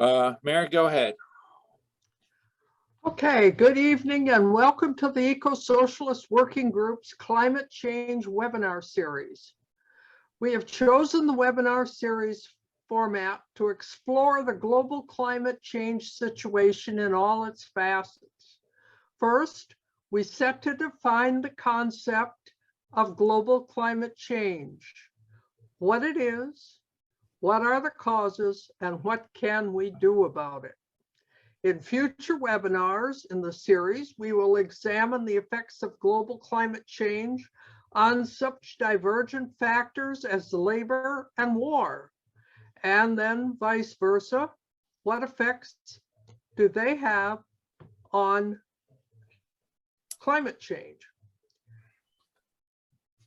Mary, go ahead. Okay, good evening and welcome to the Ecosocialist Working Group's Climate Change Webinar Series. We have chosen the webinar series format to explore the global climate change situation in all its facets. First, we set to define the concept of global climate change, what it is, what are the causes, and what can we do about it. In future webinars in the series, we will examine the effects of global climate change on such divergent factors as labor and war, and then vice versa. What effects do they have on climate change?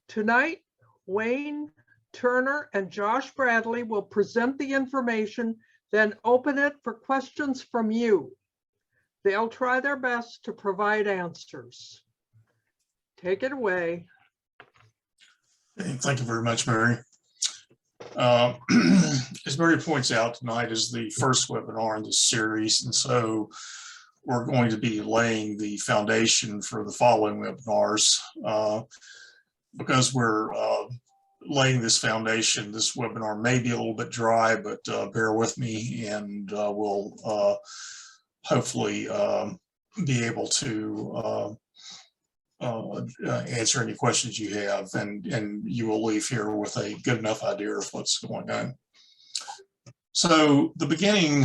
Tonight, Wayne Turner and Josh Bradley will present the information, then open it for questions from you. They'll try their best to provide answers. Take it away. Thank you very much, Mary. As Mary points out, tonight is the first webinar in this series, and so we're going to be laying the foundation for the following webinars. Because we're laying this foundation, this webinar may be a little bit dry, but bear with me, and we'll hopefully be able to answer any questions you have, and you will leave here with a good enough idea of what's going on. So the beginning,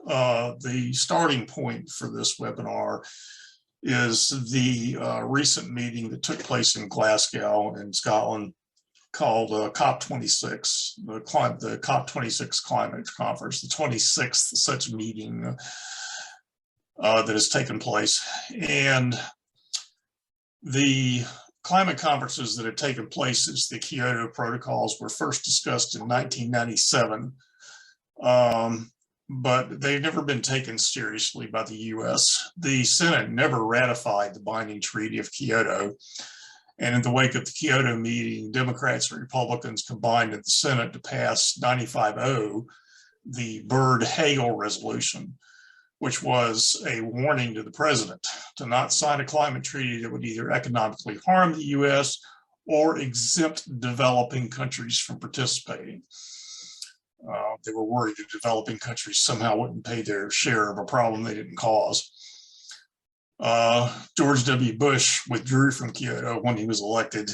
the starting point for this webinar is the recent meeting that took place in Glasgow in Scotland called COP26, the COP26 Climate Conference, the 26th such meeting that has taken place. And the climate conferences that had taken place since the Kyoto protocols were first discussed in 1997, but they've never been taken seriously by the US. The Senate never ratified the binding Treaty of Kyoto. And in the wake of the Kyoto meeting, Democrats and Republicans combined in the Senate to pass 95-0, the Byrd-Hagel resolution, which was a warning to the president to not sign a climate treaty that would either economically harm the US or exempt developing countries from participating. They were worried that developing countries somehow wouldn't pay their share of a problem they didn't cause. George W. Bush withdrew from Kyoto when he was elected.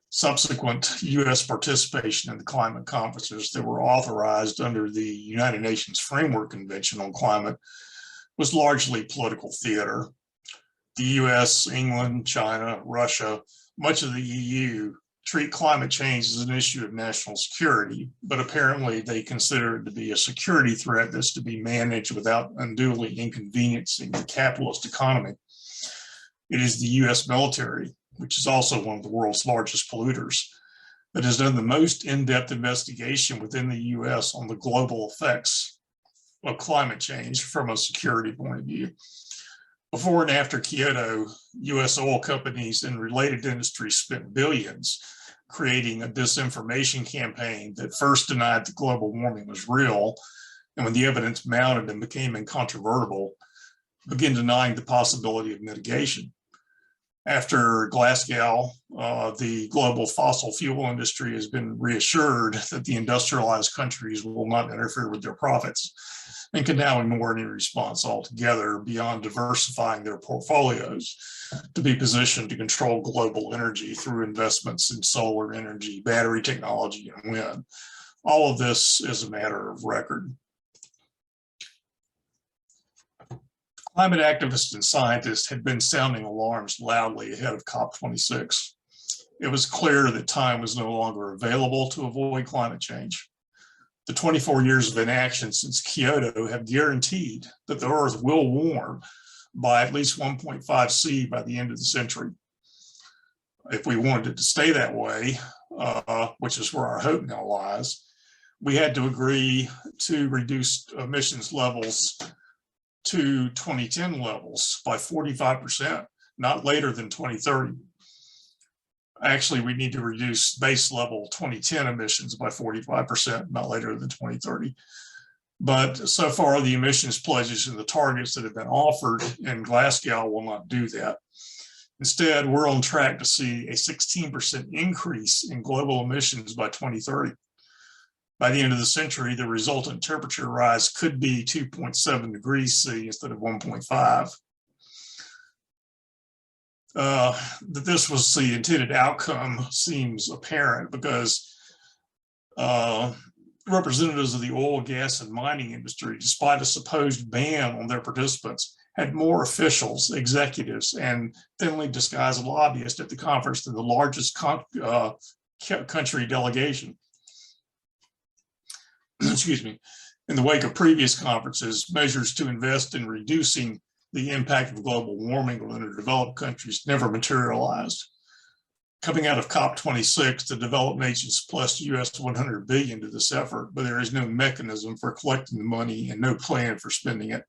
Subsequent US participation in the climate conferences that were authorized under the United Nations Framework Convention on Climate was largely political theater. The US, England, China, Russia, much of the EU treat climate change as an issue of national security, but apparently they consider it to be a security threat that's to be managed without unduly inconveniencing the capitalist economy. It is the US military, which is also one of the world's largest polluters, that has done the most in-depth investigation within the US on the global effects of climate change from a security point of view. Before and after Kyoto, US oil companies and related industries spent billions creating a disinformation campaign that first denied that global warming was real, and when the evidence mounted and became incontrovertible, began denying the possibility of mitigation. After Glasgow, the global fossil fuel industry has been reassured that the industrialized countries will not interfere with their profits and can now ignore any response altogether beyond diversifying their portfolios to be positioned to control global energy through investments in solar energy, battery technology, and wind. All of this is a matter of record. Climate activists and scientists had been sounding alarms loudly ahead of COP26. It was clear that time was no longer available to avoid climate change. The 24 years of inaction since Kyoto have guaranteed that the Earth will warm by at least 1.5 C by the end of the century. If we wanted it to stay that way, which is where our hope now lies, we had to agree to reduce emissions levels to 2010 levels by 45%, not later than 2030. Actually, we need to reduce base level 2010 emissions by 45%, not later than 2030. But so far, the emissions pledges and the targets that have been offered in Glasgow will not do that. Instead, we're on track to see a 16% increase in global emissions by 2030. By the end of the century, the resultant temperature rise could be 2.7 degrees C instead of 1.5. That this was the intended outcome seems apparent because representatives of the oil, gas, and mining industry, despite a supposed ban on their participants, had more officials, executives, and thinly disguised lobbyists at the conference than the largest country delegation. Excuse me. In the wake of previous conferences, measures to invest in reducing the impact of global warming on underdeveloped countries never materialized. Coming out of COP26, the developed nations pledged US $100 billion to this effort, but there is no mechanism for collecting the money and no plan for spending it.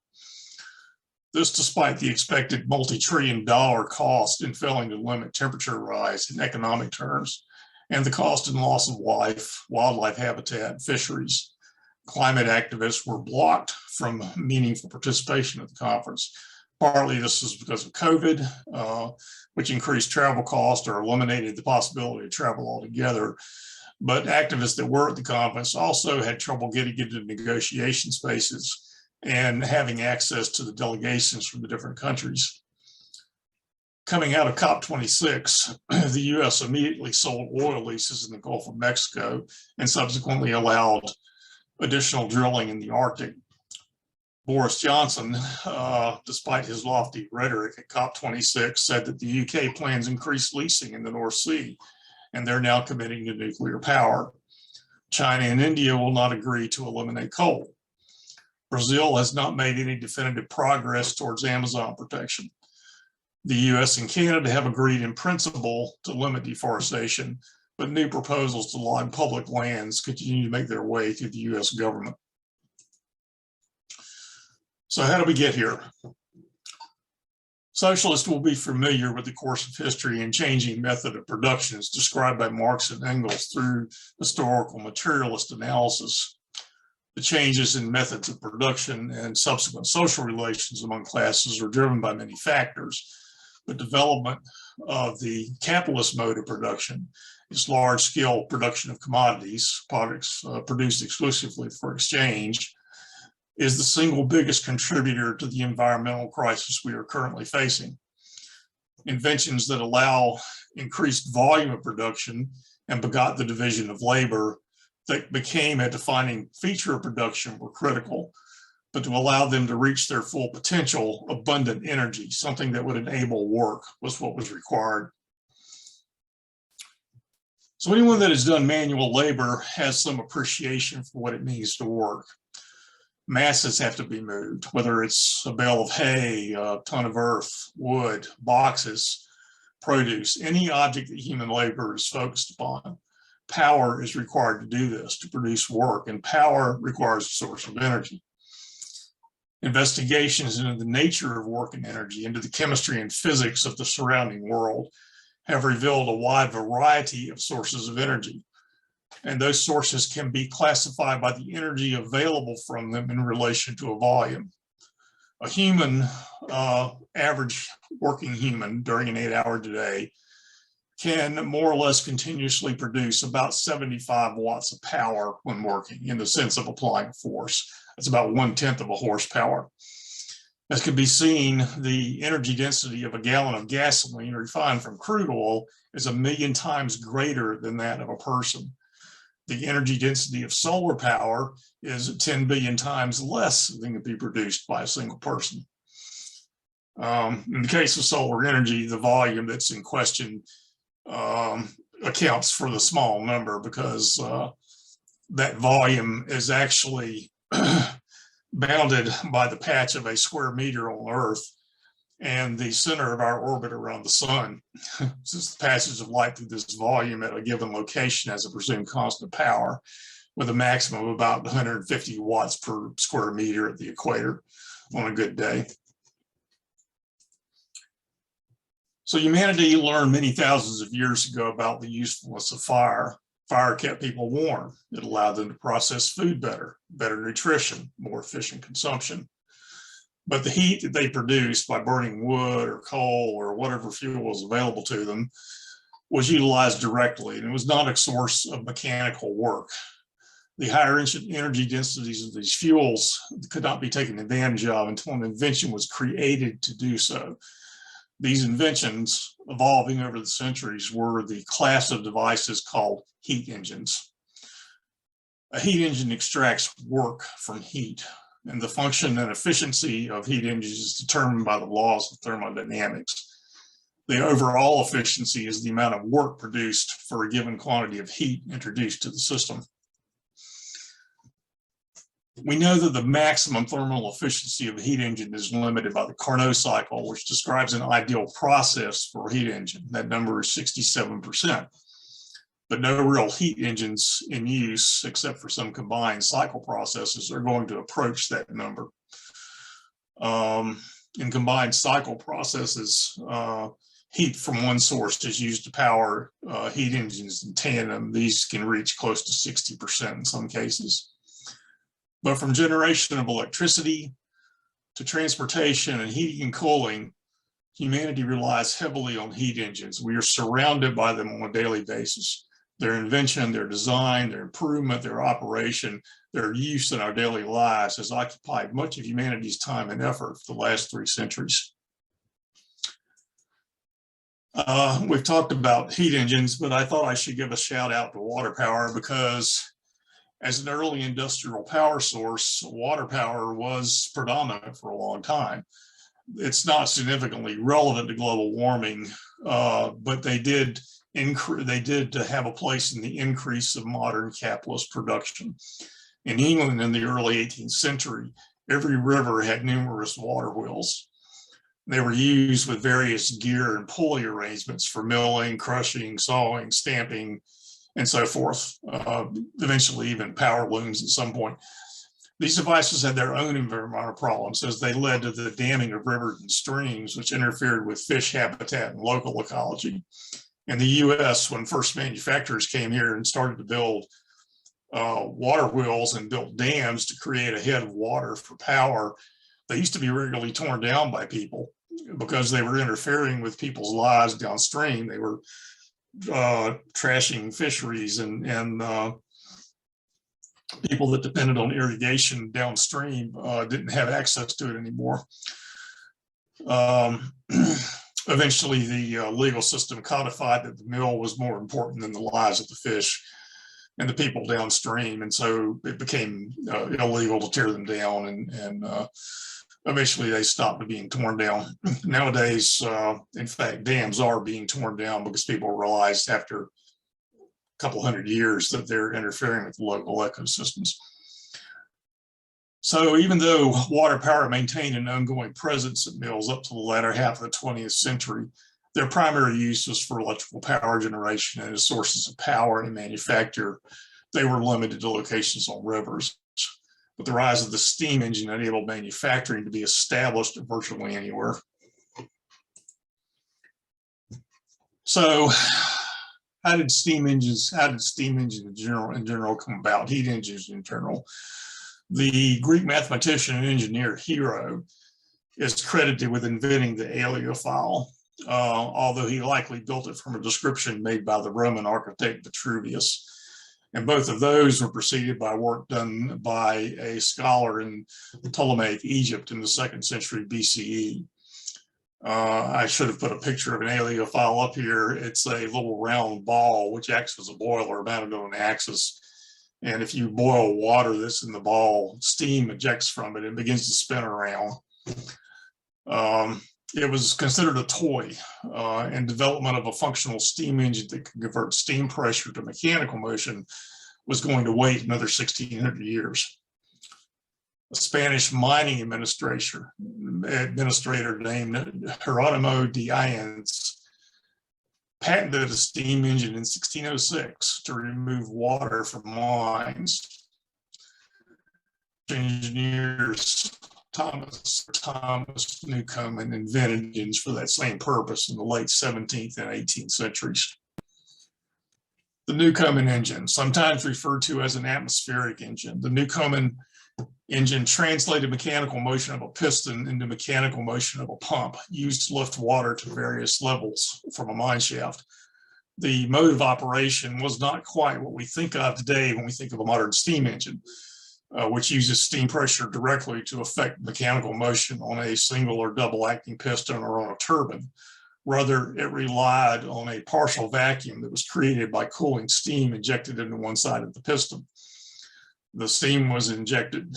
This despite the expected multi-trillion-dollar cost in failing to limit temperature rise in economic terms, and the cost and loss of life, wildlife habitat, and fisheries. Climate activists were blocked from meaningful participation at the conference. Partly this is because of COVID, which increased travel costs or eliminated the possibility of travel altogether. But activists that were at the conference also had trouble getting into negotiation spaces and having access to the delegations from the different countries. Coming out of COP26, the US immediately sold oil leases in the Gulf of Mexico and subsequently allowed additional drilling in the Arctic. Boris Johnson, despite his lofty rhetoric at COP26, said that the UK plans increased leasing in the North Sea, and they're now committing to nuclear power. China and India will not agree to eliminate coal. Brazil has not made any definitive progress towards Amazon protection. The US and Canada have agreed in principle to limit deforestation, but new proposals to log public lands continue to make their way through the US government. So how do we get here? Socialists will be familiar with the course of history and changing method of production as described by Marx and Engels through historical materialist analysis. The changes in methods of production and subsequent social relations among classes are driven by many factors. The development of the capitalist mode of production, its large-scale production of commodities, products produced exclusively for exchange, is the single biggest contributor to the environmental crisis we are currently facing. Inventions that allow increased volume of production and begot the division of labor that became a defining feature of production were critical, but to allow them to reach their full potential, abundant energy, something that would enable work, was what was required. So anyone that has done manual labor has some appreciation for what it means to work. Masses have to be moved, whether it's a bale of hay, a ton of earth, wood, boxes, produce, any object that human labor is focused upon. Power is required to do this, to produce work, and power requires a source of energy. Investigations into the nature of work and energy, into the chemistry and physics of the surrounding world, have revealed a wide variety of sources of energy. And those sources can be classified by the energy available from them in relation to a volume. A human, average working human during an 8-hour day can more or less continuously produce about 75 watts of power when working, in the sense of applying force. That's about 1/10 of a horsepower. As can be seen, the energy density of a gallon of gasoline refined from crude oil is 1,000,000 times greater than that of a person. The energy density of solar power is 10 billion times less than can be produced by a single person. In the case of solar energy, the volume that's in question accounts for the small number, because that volume is actually bounded by the patch of a square meter on Earth and the center of our orbit around the sun. Since the passage of light through this volume at a given location has a presumed constant power, with a maximum of about 150 watts per square meter at the equator on a good day. So humanity learned many thousands of years ago about the usefulness of fire. Fire kept people warm. It allowed them to process food better, better nutrition, more efficient consumption. But the heat that they produced by burning wood or coal or whatever fuel was available to them was utilized directly, and it was not a source of mechanical work. The higher energy densities of these fuels could not be taken advantage of until an invention was created to do so. These inventions, evolving over the centuries, were the class of devices called heat engines. A heat engine extracts work from heat, and the function and efficiency of heat engines is determined by the laws of thermodynamics. The overall efficiency is the amount of work produced for a given quantity of heat introduced to the system. We know that the maximum thermal efficiency of a heat engine is limited by the Carnot cycle, which describes an ideal process for a heat engine. That number is 67%. But no real heat engines in use, except for some combined cycle processes, are going to approach that number. In combined cycle processes, heat from one source is used to power heat engines in tandem. These can reach close to 60% in some cases. But from generation of electricity to transportation and heating and cooling, humanity relies heavily on heat engines. We are surrounded by them on a daily basis. Their invention, their design, their improvement, their operation, their use in our daily lives has occupied much of humanity's time and effort for the last 3 centuries. We've talked about heat engines, but I thought I should give a shout out to water power, because as an early industrial power source, water power was predominant for a long time. It's not significantly relevant to global warming, but they did have a place in the increase of modern capitalist production. In England in the early 18th century, every river had numerous water wheels. They were used with various gear and pulley arrangements for milling, crushing, sawing, stamping, and so forth, eventually even power looms at some point. These devices had their own environmental problems, as they led to the damming of rivers and streams, which interfered with fish habitat and local ecology. In the US, when first manufacturers came here and started to build water wheels and built dams to create a head of water for power, they used to be regularly torn down by people because they were interfering with people's lives downstream. They were trashing fisheries, and people that depended on irrigation downstream didn't have access to it anymore. Eventually, the legal system codified that the mill was more important than the lives of the fish and the people downstream, and so it became illegal to tear them down, and eventually they stopped being torn down. Nowadays, in fact, dams are being torn down because people realized after a couple hundred years that they're interfering with local ecosystems. So even though water power maintained an ongoing presence at mills up to the latter half of the 20th century, their primary use was for electrical power generation, and as sources of power and manufacture, they were limited to locations on rivers. But the rise of the steam engine enabled manufacturing to be established virtually anywhere. So how did steam engines in general come about, heat engines in general? The Greek mathematician and engineer Hero is credited with inventing the aeoliophile, although he likely built it from a description made by the Roman architect Vitruvius. And both of those were preceded by work done by a scholar in Ptolemaic Egypt in the 2nd century BCE. I should have put a picture of an aeoliophile up here. It's a little round ball which acts as a boiler mounted on an axis. And if you boil water that's in the ball, steam ejects from it and begins to spin around. It was considered a toy, and development of a functional steam engine that could convert steam pressure to mechanical motion was going to wait another 1,600 years. A Spanish mining administrator named Jerónimo de Ayens patented a steam engine in 1606 to remove water from mines. Engineers Thomas Newcomen invented engines for that same purpose in the late 17th and 18th centuries. The Newcomen engine, sometimes referred to as an atmospheric engine. The Newcomen engine translated mechanical motion of a piston into mechanical motion of a pump used to lift water to various levels from a mine shaft. The mode of operation was not quite what we think of today when we think of a modern steam engine, which uses steam pressure directly to affect mechanical motion on a single or double acting piston or on a turbine. Rather, it relied on a partial vacuum that was created by cooling steam injected into one side of the piston. The steam was injected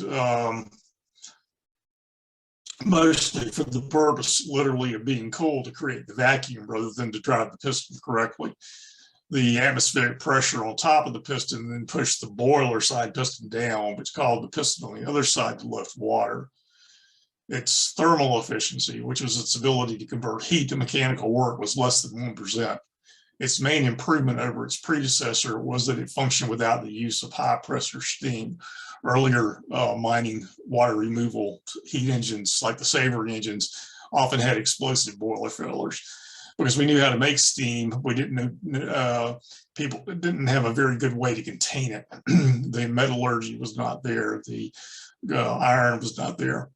mostly for the purpose, literally, of being cooled to create the vacuum rather than to drive the piston correctly. The atmospheric pressure on top of the piston then pushed the boiler side piston down, which called the piston on the other side to lift water. Its thermal efficiency, which was its ability to convert heat to mechanical work, was less than 1%. Its main improvement over its predecessor was that it functioned without the use of high pressure steam. Earlier mining water removal heat engines, like the Savory engines, often had explosive boiler fillers. Because we knew how to make steam, we didn't know, people didn't have a very good way to contain it. The metallurgy was not there, the iron was not there.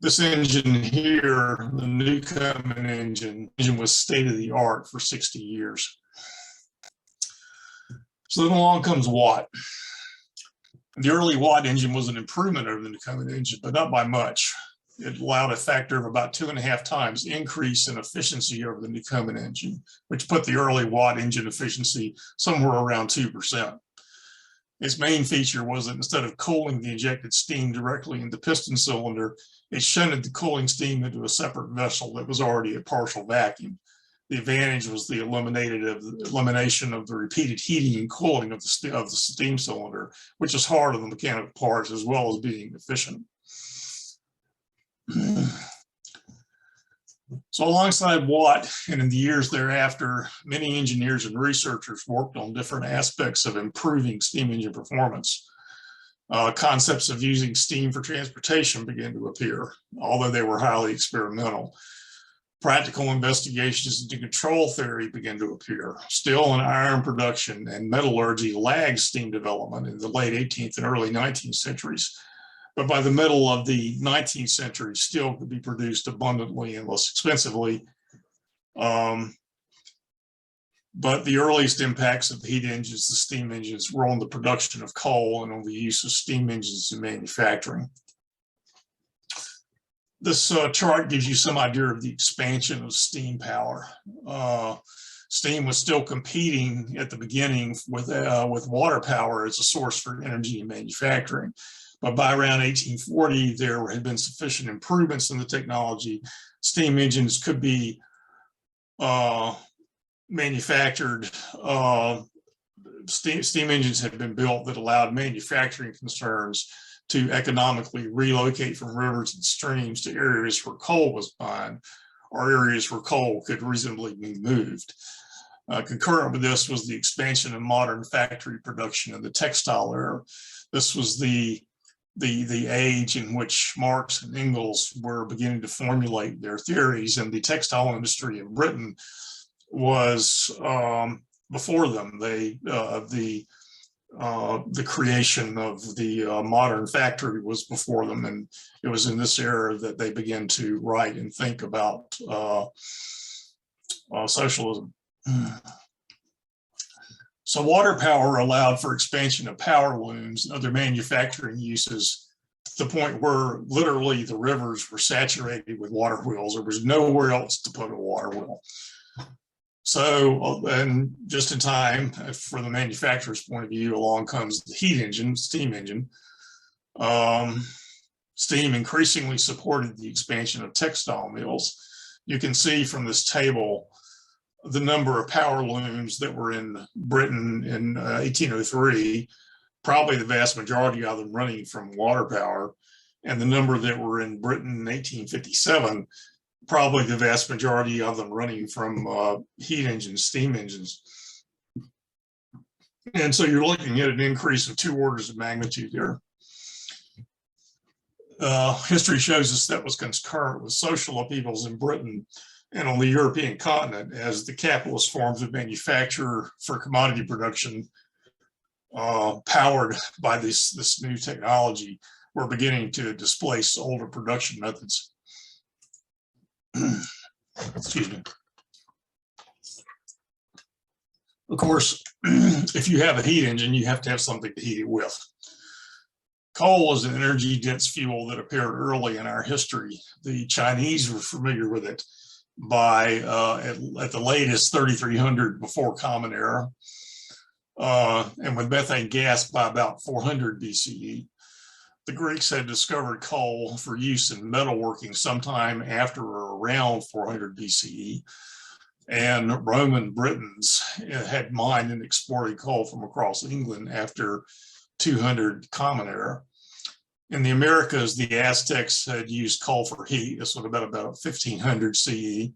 This engine here, the Newcomen engine was state of the art for 60 years. So then along comes Watt. The early Watt engine was an improvement over the Newcomen engine, but not by much. It allowed a factor of about 2.5 times increase in efficiency over the Newcomen engine, which put the early Watt engine efficiency somewhere around 2%. Its main feature was that instead of cooling the injected steam directly into the piston cylinder, it shunted the cooling steam into a separate vessel that was already at partial vacuum. The advantage was the elimination of the repeated heating and cooling of the steam cylinder, which is hard on the mechanical parts as well as being efficient. So alongside Watt, and in the years thereafter, many engineers and researchers worked on different aspects of improving steam engine performance. Concepts of using steam for transportation began to appear, although they were highly experimental. Practical investigations into control theory began to appear. Steel and iron production and metallurgy lagged steam development in the late 18th and early 19th centuries. But by the middle of the 19th century, steel could be produced abundantly and less expensively. But the earliest impacts of the heat engines, the steam engines, were on the production of coal and on the use of steam engines in manufacturing. This chart gives you some idea of the expansion of steam power. Steam was still competing at the beginning with water power as a source for energy and manufacturing. But by around 1840, there had been sufficient improvements in the technology. Steam engines could be manufactured. Steam engines had been built that allowed manufacturing concerns to economically relocate from rivers and streams to areas where coal was mined or areas where coal could reasonably be moved. Concurrent with this was the expansion of modern factory production in the textile era. This was the age in which Marx and Engels were beginning to formulate their theories, and the textile industry in Britain was before them. The creation of the modern factory was before them, and it was in this era that they began to write and think about socialism. So water power allowed for expansion of power looms and other manufacturing uses to the point where literally the rivers were saturated with water wheels. There was nowhere else to put a water wheel. So, and just in time, from the manufacturer's point of view, along comes the heat engine, steam engine. Steam increasingly supported the expansion of textile mills. You can see from this table the number of power looms that were in Britain in 1803, probably the vast majority of them running from water power, and the number that were in Britain in 1857, probably the vast majority of them running from heat engines, steam engines. And so you're looking at an increase of 2 orders of magnitude there. History shows us that was concurrent with social upheavals in Britain And on the European continent, as the capitalist forms of manufacture for commodity production powered by this new technology, we're beginning to displace older production methods. Excuse me. Of course, if you have a heat engine, you have to have something to heat it with. Coal is an energy-dense fuel that appeared early in our history. The Chinese were familiar with it by at the latest 3300 before Common Era, and with methane gas by about 400 BCE. The Greeks had discovered coal for use in metalworking sometime after or around 400 BCE, and Roman Britons had mined and exported coal from across England after 200 Common Era. In the Americas, the Aztecs had used coal for heat. This was about 1500 CE.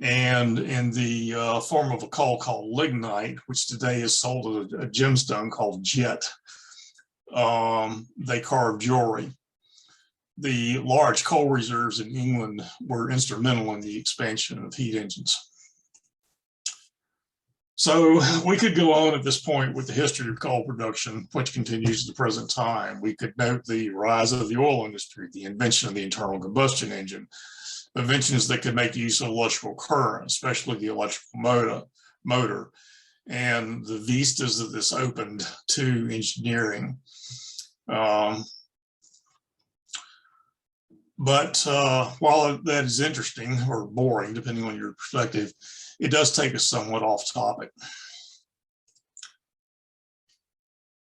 And in the form of a coal called lignite, which today is sold as a gemstone called jet, they carved jewelry. The large coal reserves in England were instrumental in the expansion of heat engines. So we could go on at this point with the history of coal production, which continues to the present time. We could note the rise of the oil industry, the invention of the internal combustion engine, inventions that could make use of electrical current, especially the electrical motor, and the vistas that this opened to engineering. But while that is interesting or boring, depending on your perspective, it does take us somewhat off topic.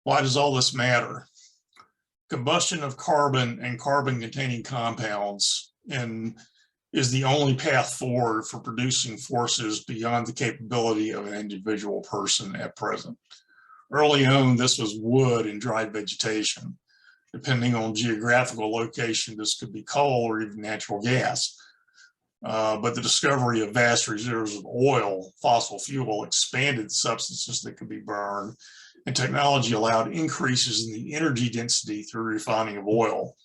Why does all this matter? Combustion of carbon and carbon-containing compounds is the only path forward for producing forces beyond the capability of an individual person at present. Early on, this was wood and dried vegetation. Depending on geographical location, this could be coal or even natural gas. But the discovery of vast reserves of oil, fossil fuel, expanded substances that could be burned, and technology allowed increases in the energy density through refining of oil.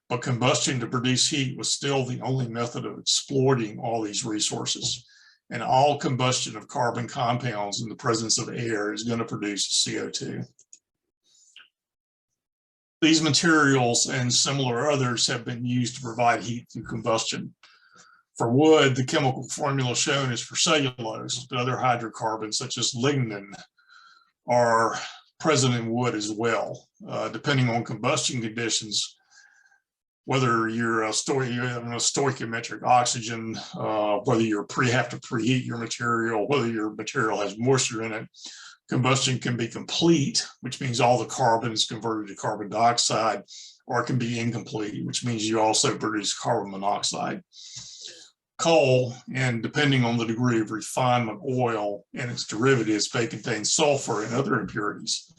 But combustion to produce heat was still the only method of exploiting all these resources. And all combustion of carbon compounds in the presence of air is going to produce CO2. These materials and similar others have been used to provide heat through combustion. For wood, the chemical formula shown is for cellulose, but other hydrocarbons such as lignin are present in wood as well. Depending on combustion conditions, whether you're having a stoichiometric oxygen, whether you have to preheat your material, whether your material has moisture in it, combustion can be complete, which means all the carbon is converted to carbon dioxide, or it can be incomplete, which means you also produce carbon monoxide. Coal, and depending on the degree of refinement, oil and its derivatives may contain sulfur and other impurities.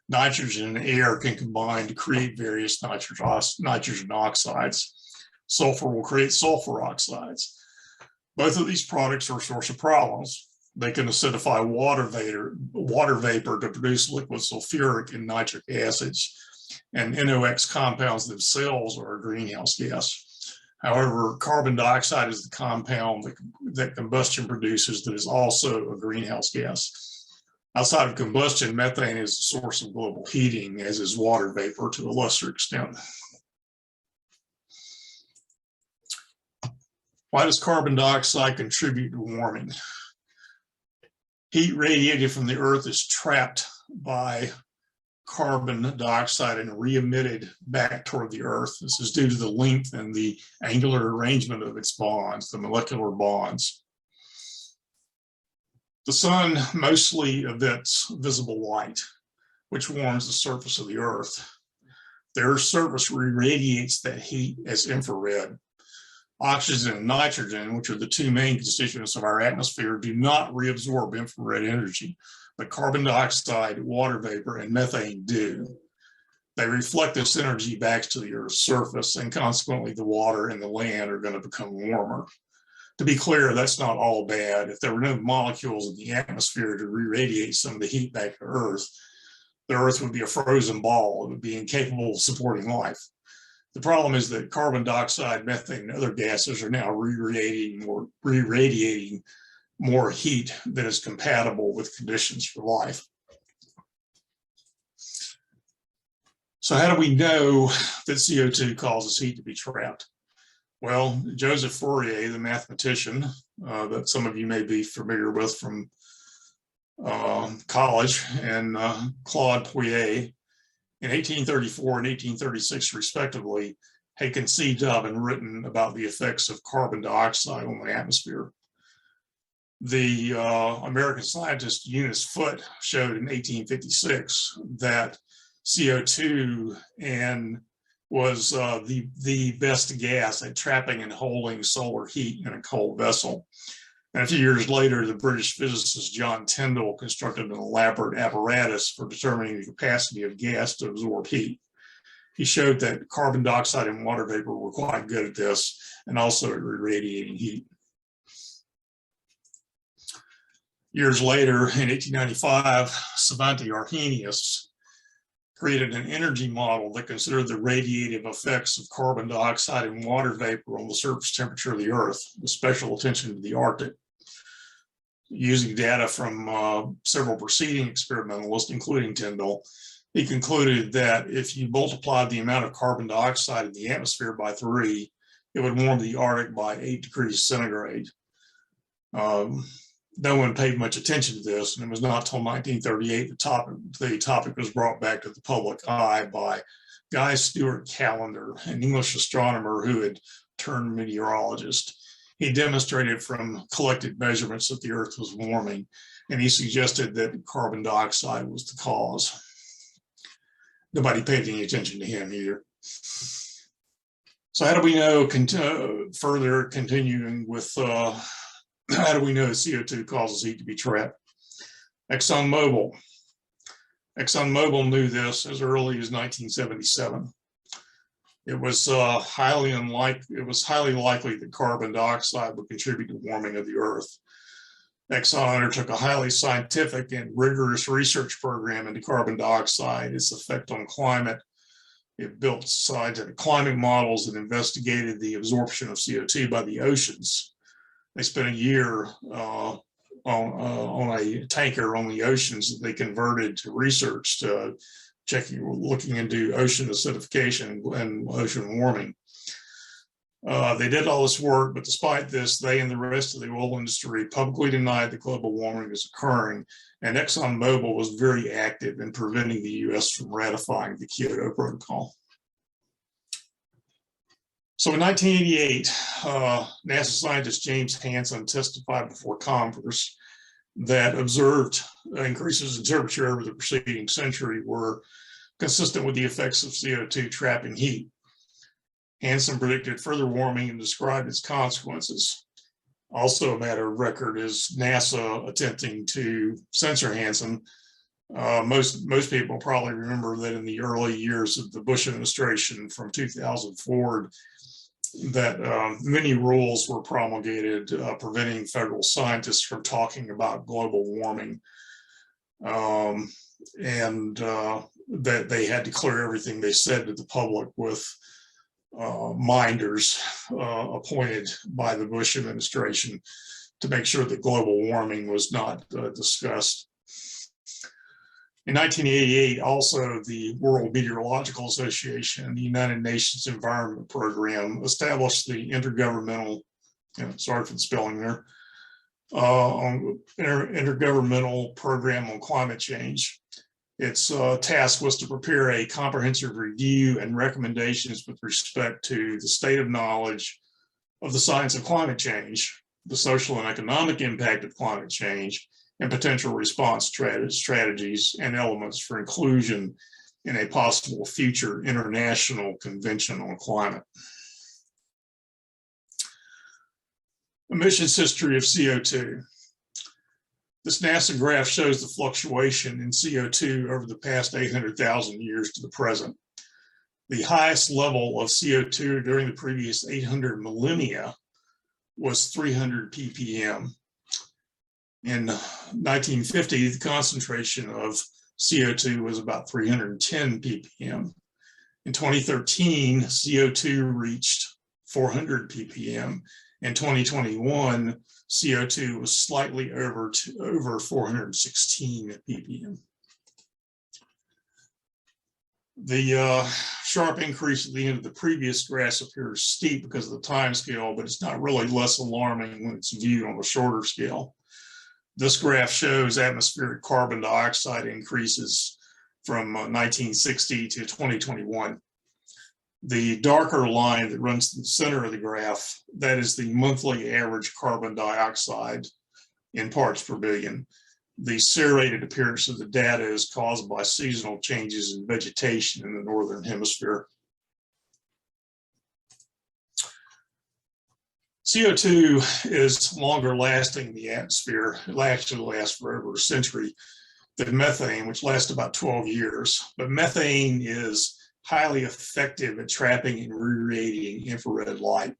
Nitrogen and air can combine to create various nitrogen oxides. Sulfur will create sulfur oxides. Both of these products are a source of problems. They can acidify water vapor to produce liquid sulfuric and nitric acids, and NOx compounds themselves are a greenhouse gas. However, carbon dioxide is the compound that combustion produces that is also a greenhouse gas. Outside of combustion, methane is a source of global heating, as is water vapor to a lesser extent. Why does carbon dioxide contribute to warming? Heat radiated from the Earth is trapped by carbon dioxide and re-emitted back toward the Earth. This is due to the length and the angular arrangement of its bonds, the molecular bonds. The sun mostly emits visible light, which warms the surface of the Earth. The Earth's surface re-radiates that heat as infrared. Oxygen and nitrogen, which are the two main constituents of our atmosphere, do not reabsorb infrared energy, but carbon dioxide, water vapor, and methane do. They reflect this energy back to the Earth's surface, and consequently the water and the land are going to become warmer. To be clear, that's not all bad. If there were no molecules in the atmosphere to re-radiate some of the heat back to Earth, the Earth would be a frozen ball. It would be incapable of supporting life. The problem is that carbon dioxide, methane, and other gases are now re-radiating more heat than is compatible with conditions for life. So how do we know that CO2 causes heat to be trapped? Well, Joseph Fourier, the mathematician that some of you may be familiar with from college, and Claude Pouillet, in 1834 and 1836 respectively, had conceived of and written about the effects of carbon dioxide on the atmosphere. The American scientist Eunice Foote showed in 1856 that CO2 was the best gas at trapping and holding solar heat in a cold vessel. And a few years later, the British physicist John Tyndall constructed an elaborate apparatus for determining the capacity of gas to absorb heat. He showed that carbon dioxide and water vapor were quite good at this, and also at radiating heat. Years later, in 1895, Svante Arrhenius created an energy model that considered the radiative effects of carbon dioxide and water vapor on the surface temperature of the Earth, with special attention to the Arctic. Using data from several preceding experimentalists, including Tyndall, he concluded that if you multiplied the amount of carbon dioxide in the atmosphere by 3, it would warm the Arctic by 8 degrees centigrade. No one paid much attention to this, and it was not until 1938 the topic was brought back to the public eye by Guy Stewart Callender, an English astronomer who had turned meteorologist. He demonstrated from collected measurements that the Earth was warming, and he suggested that carbon dioxide was the cause. Nobody paid any attention to him either. So how do we know, further continuing with, how do we know that CO2 causes heat to be trapped? Exxon Mobil. Exxon Mobil knew this as early as 1977. It was highly likely that carbon dioxide would contribute to warming of the Earth. Exxon undertook a highly scientific and rigorous research program into carbon dioxide, its effect on climate. It built scientific climate models that investigated the absorption of CO2 by the oceans. They spent a year on a tanker on the oceans that they converted to research, to looking into ocean acidification and ocean warming. They did all this work, but despite this, they and the rest of the oil industry publicly denied that global warming is occurring, and Exxon Mobil was very active in preventing the US from ratifying the Kyoto Protocol. So in 1988, NASA scientist James Hansen testified before Congress that observed increases in temperature over the preceding century were consistent with the effects of CO2 trapping heat. Hansen predicted further warming and described its consequences. Also a matter of record is NASA attempting to censor Hansen. Most people probably remember that in the early years of the Bush administration from 2000 forward, that many rules were promulgated preventing federal scientists from talking about global warming, and that they had to clear everything they said to the public with minders appointed by the Bush administration to make sure that global warming was not discussed. In 1988, also, the World Meteorological Association and the United Nations Environment Program established the Intergovernmental, sorry for the spelling there, Intergovernmental Program on Climate Change. Its task was to prepare a comprehensive review and recommendations with respect to the state of knowledge of the science of climate change, the social and economic impact of climate change, and potential response strategies and elements for inclusion in a possible future international convention on climate. Emissions history of CO2. This NASA graph shows the fluctuation in CO2 over the past 800,000 years to the present. The highest level of CO2 during the previous 800 millennia was 300 ppm. In 1950, the concentration of CO2 was about 310 ppm. In 2013, CO2 reached 400 ppm. In 2021, CO2 was slightly over 416 ppm. The sharp increase at the end of the previous graph appears steep because of the time scale, but it's not really less alarming when it's viewed on a shorter scale. This graph shows atmospheric carbon dioxide increases from 1960 to 2021. The darker line that runs through the center of the graph, that is the monthly average carbon dioxide in parts per billion. The serrated appearance of the data is caused by seasonal changes in vegetation in the northern hemisphere. CO2 is longer lasting in the atmosphere. It actually lasts for over a century than methane, which lasts about 12 years. But methane is highly effective at trapping and radiating infrared light.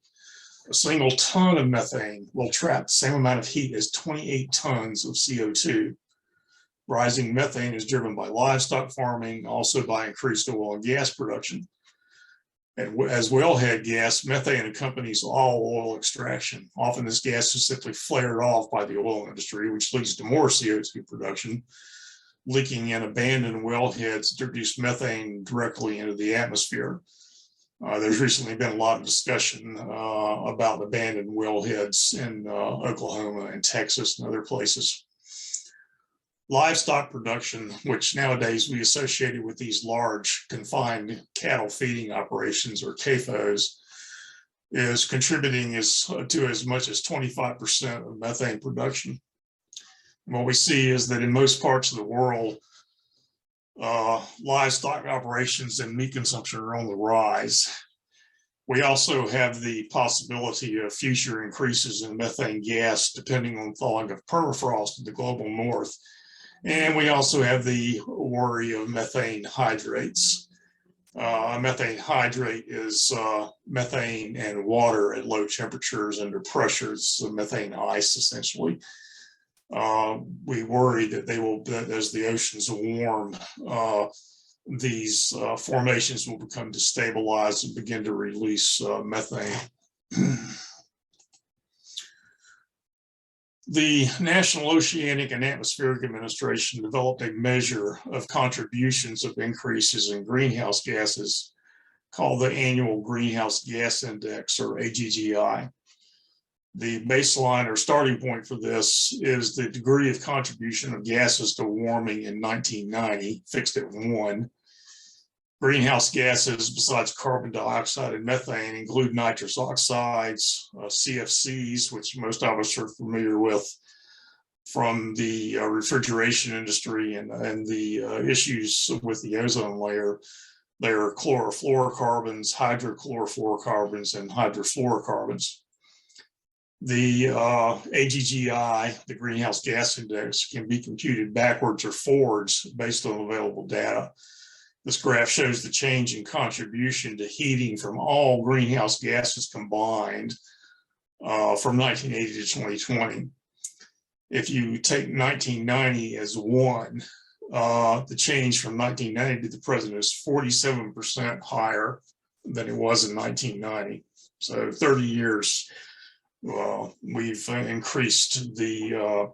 A single ton of methane will trap the same amount of heat as 28 tons of CO2. Rising methane is driven by livestock farming, also by increased oil and gas production. And as wellhead gas, methane accompanies all oil extraction. Often this gas is simply flared off by the oil industry, which leads to more CO2 production. Leaking in abandoned wellheads introduce methane directly into the atmosphere. There's recently been a lot of discussion about abandoned wellheads in Oklahoma and Texas and other places. Livestock production, which nowadays we associated with these large confined cattle feeding operations or CAFOs, is contributing to as much as 25% of methane production. And what we see is that in most parts of the world, livestock operations and meat consumption are on the rise. We also have the possibility of future increases in methane gas depending on thawing of permafrost in the global north. And we also have the worry of methane hydrates. Methane hydrate is methane and water at low temperatures under pressure. It's methane ice, essentially. We worry that that as the oceans warm, these formations will become destabilized and begin to release methane. The National Oceanic and Atmospheric Administration developed a measure of contributions of increases in greenhouse gases called the Annual Greenhouse Gas Index, or AGGI. The baseline or starting point for this is the degree of contribution of gases to warming in 1990, fixed at 1. Greenhouse gases, besides carbon dioxide and methane, include nitrous oxides, CFCs, which most of us are familiar with from the refrigeration industry and the issues with the ozone layer. There are chlorofluorocarbons, hydrochlorofluorocarbons, and hydrofluorocarbons. The AGGI, the Greenhouse Gas Index, can be computed backwards or forwards based on available data. This graph shows the change in contribution to heating from all greenhouse gases combined from 1980 to 2020. If you take 1990 as 1, the change from 1990 to the present is 47% higher than it was in 1990. So 30 years, we've increased the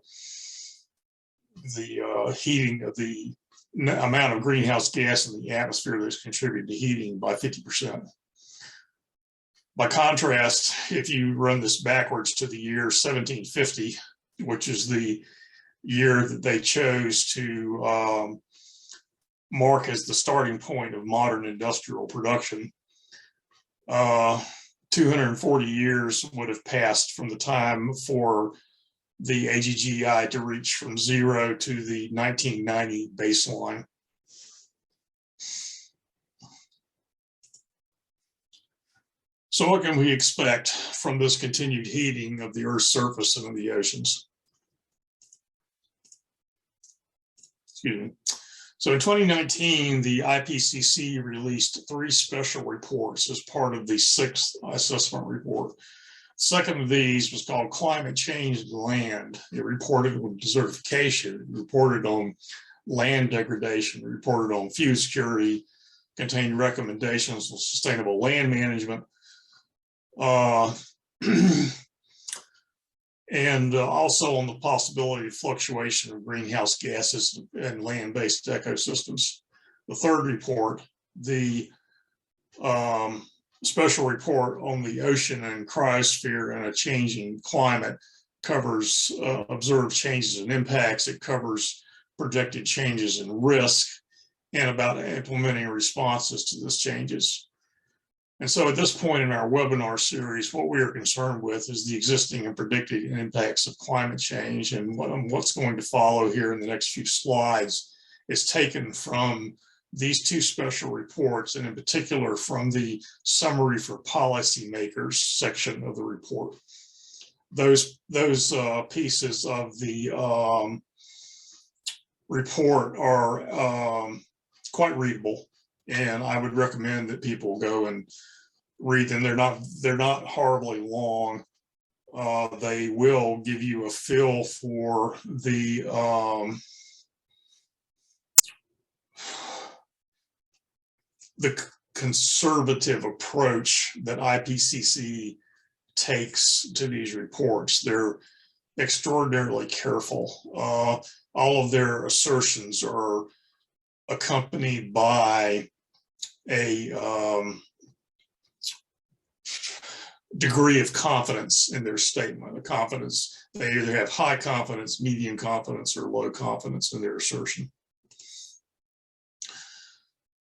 heating of the amount of greenhouse gas in the atmosphere that's contributed to heating by 50%. By contrast, if you run this backwards to the year 1750, which is the year that they chose to mark as the starting point of modern industrial production, 240 years would have passed from the time for the AGGI to reach from 0 to the 1990 baseline. So what can we expect from this continued heating of the Earth's surface and of the oceans? Excuse me. So in 2019, the IPCC released 3 special reports as part of the 6th assessment report. The second of these was called Climate Change and Land. It reported on desertification, it reported on land degradation, it reported on food security, contained recommendations on sustainable land management, and also on the possibility of fluctuation of greenhouse gases and land-based ecosystems. The third report, the special report on the ocean and cryosphere and a changing climate, covers observed changes and impacts. It covers projected changes in risk and about implementing responses to these changes. And so at this point in our webinar series, what we are concerned with is the existing and predicted impacts of climate change. And what's going to follow here in the next few slides is taken from these two special reports, and in particular from the summary for policymakers section of the report. Those pieces of the report are quite readable, and I would recommend that people go and read them. They're not horribly long. They will give you a feel for the conservative approach that IPCC takes to these reports. They're extraordinarily careful. All of their assertions are accompanied by a degree of confidence in their statement. A confidence, they either have high confidence, medium confidence, or low confidence in their assertion.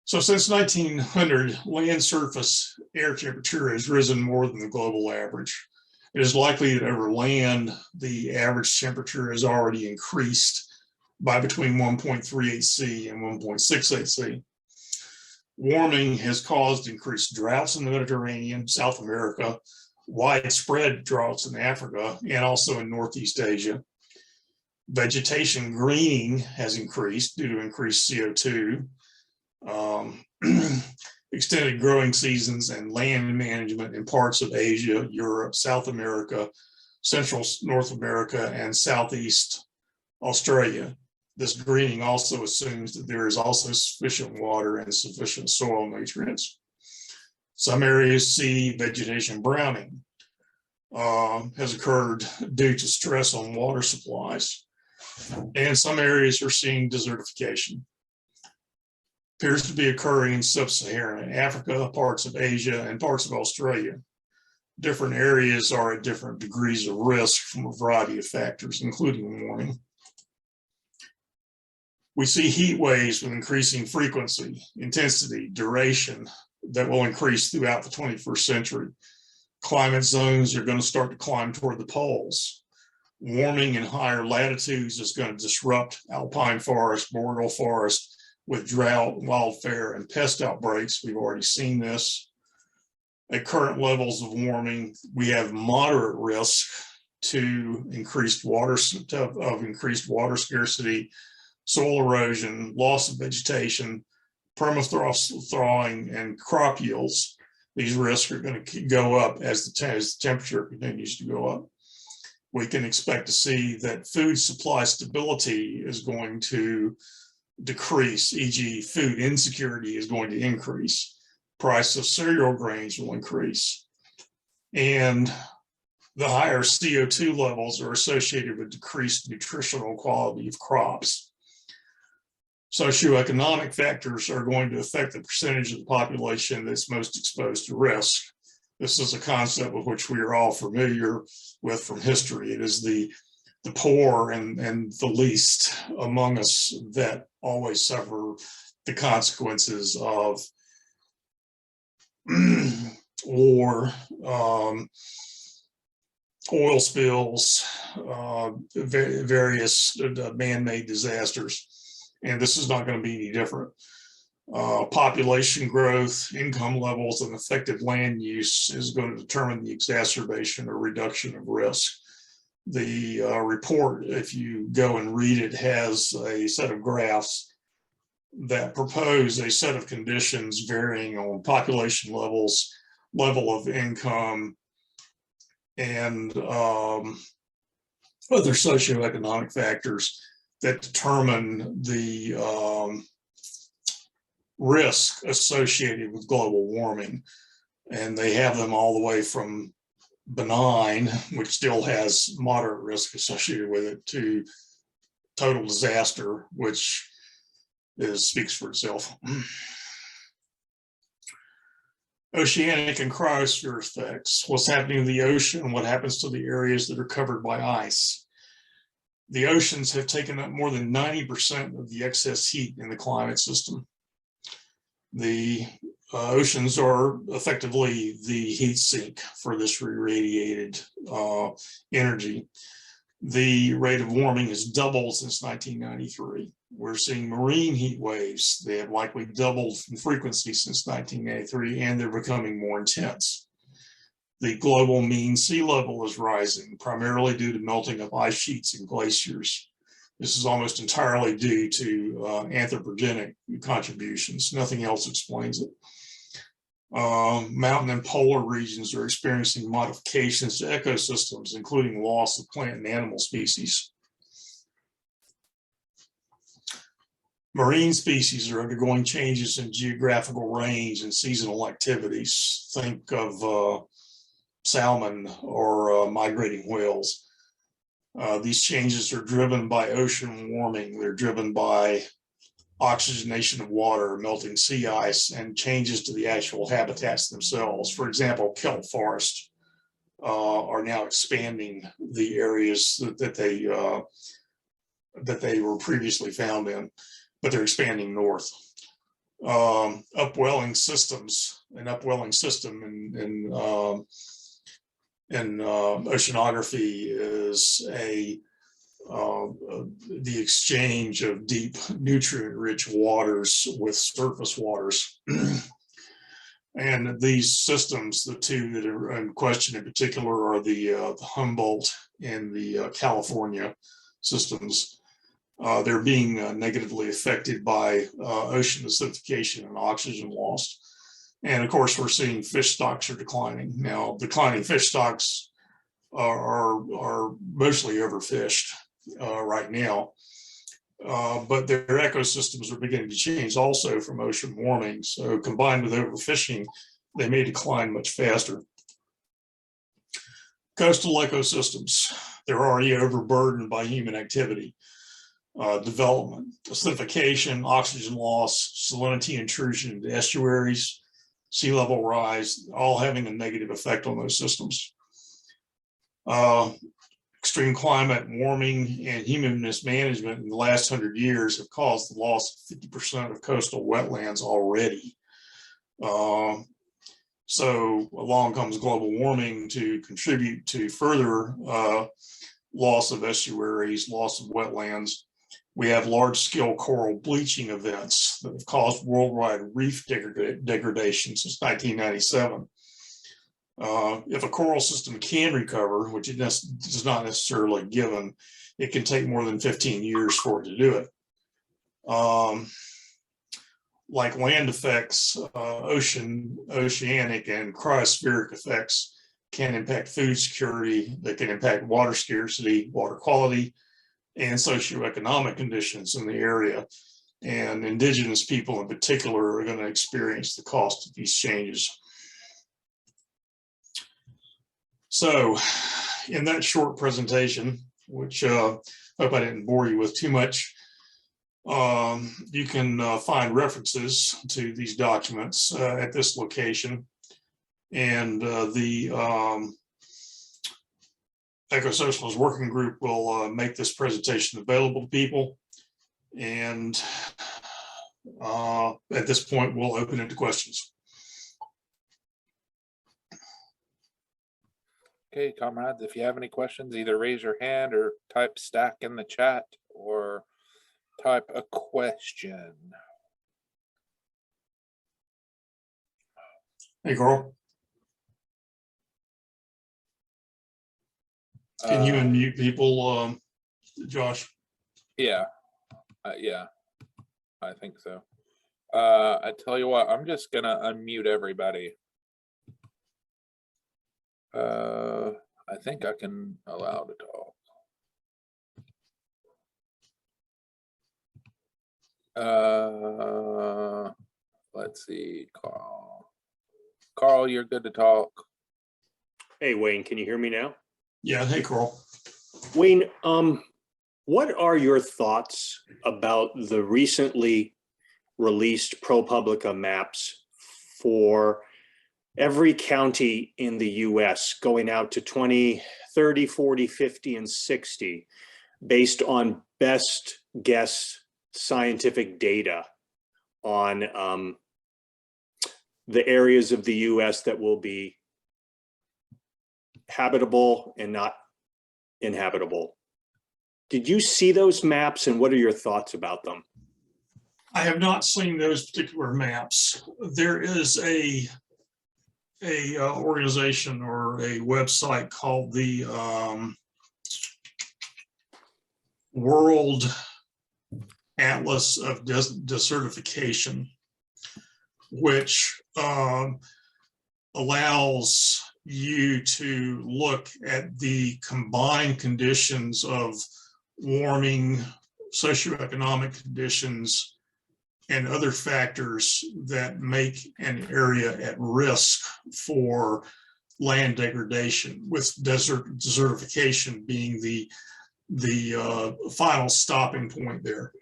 So since 1900, land surface air temperature has risen more than the global average. It is likely that over land, the average temperature has already increased by between 1.38 C and 1.68 C. Warming has caused increased droughts in the Mediterranean, South America, widespread droughts in Africa, and also in Northeast Asia. Vegetation greening has increased due to increased CO2. Extended growing seasons and land management in parts of Asia, Europe, South America, Central North America, and Southeast Australia. This greening also assumes that there is also sufficient water and sufficient soil nutrients. Some areas see vegetation browning has occurred due to stress on water supplies, and some areas are seeing desertification. Appears to be occurring in sub-Saharan Africa, parts of Asia, and parts of Australia. Different areas are at different degrees of risk from a variety of factors, including warming. We see heat waves with increasing frequency, intensity, duration that will increase throughout the 21st century. Climate zones are going to start to climb toward the poles. Warming in higher latitudes is going to disrupt alpine forest, boreal forest, with drought, wildfire, and pest outbreaks. We've already seen this. At current levels of warming, we have moderate risk to increased water scarcity, soil erosion, loss of vegetation, permafrost thawing, and crop yields. These risks are going to go up as the temperature continues to go up. We can expect to see that food supply stability is going to decrease, e.g. food insecurity is going to increase. Price of cereal grains will increase. And the higher CO2 levels are associated with decreased nutritional quality of crops. Socioeconomic factors are going to affect the percentage of the population that's most exposed to risk. This is a concept with which we are all familiar with from history. It is the poor and the least among us that always suffer the consequences of war, oil spills, various man-made disasters. And this is not going to be any different. Population growth, income levels, and effective land use is going to determine the exacerbation or reduction of risk. The report, if you go and read it, has a set of graphs that propose a set of conditions varying on population levels, level of income, and other socioeconomic factors that determine the risk associated with global warming. And they have them all the way from benign, which still has moderate risk associated with it, to total disaster, which speaks for itself. Oceanic and cryosphere effects. What's happening in the ocean, what happens to the areas that are covered by ice. The oceans have taken up more than 90% of the excess heat in the climate system. The oceans are effectively the heat sink for this irradiated energy. The rate of warming has doubled since 1993. We're seeing marine heat waves. They have likely doubled in frequency since 1993, and they're becoming more intense. The global mean sea level is rising, primarily due to melting of ice sheets and glaciers. This is almost entirely due to anthropogenic contributions. Nothing else explains it. Mountain and polar regions are experiencing modifications to ecosystems, including loss of plant and animal species. Marine species are undergoing changes in geographical range and seasonal activities. Think of salmon or migrating whales. These changes are driven by ocean warming. They're driven by oxygenation of water, melting sea ice, and changes to the actual habitats themselves. For example, kelp forests are now expanding the areas that they were previously found in, but they're expanding north. Upwelling systems, an upwelling system in oceanography is the exchange of deep nutrient-rich waters with surface waters. And these systems, the two that are in question in particular, are the Humboldt and the California systems. They're being negatively affected by ocean acidification and oxygen loss. And of course, we're seeing fish stocks are declining. Now, declining fish stocks are mostly overfished right now, but their ecosystems are beginning to change also from ocean warming. So combined with overfishing, they may decline much faster. Coastal ecosystems, they're already overburdened by human activity. Development, acidification, oxygen loss, salinity intrusion into estuaries, sea level rise, all having a negative effect on those systems. Extreme climate, warming, and human mismanagement in the last 100 years have caused the loss of 50% of coastal wetlands already. So along comes global warming to contribute to further loss of estuaries, loss of wetlands. We have large-scale coral bleaching events that have caused worldwide reef degradation since 1997. If a coral system can recover, which it is not necessarily given, it can take more than 15 years for it to do it. Like land effects, oceanic and cryospheric effects can impact food security, they can impact water scarcity, water quality, and socioeconomic conditions in the area. And indigenous people in particular are going to experience the cost of these changes. So in that short presentation, which hope I didn't bore you with too much, you can find references to these documents at this location. And the Ecosocialist Working Group will make this presentation available to people. And at this point, we'll open it to questions. Okay, comrades, if you have any questions, either raise your hand or type stack in the chat or type a question. Hey, Carl. Can you unmute people, Josh? Yeah, yeah, I think so. I tell you what, I'm just gonna unmute everybody. I think I can allow to talk. Let's see, Carl. Carl, you're good to talk. Hey, Wayne, can you hear me now? Yeah, hey, Carl. Wayne, what are your thoughts about the recently released ProPublica maps for every county in the US going out to 20, 30, 40, 50, and 60 based on best guess scientific data on the areas of the US that will be habitable and not inhabitable? Did you see those maps, and what are your thoughts about them? I have not seen those particular maps. There is a organization or a website called the World Atlas of Desertification, which allows you to look at the combined conditions of warming, socioeconomic conditions, and other factors that make an area at risk for land degradation, with desertification being the final stopping point there.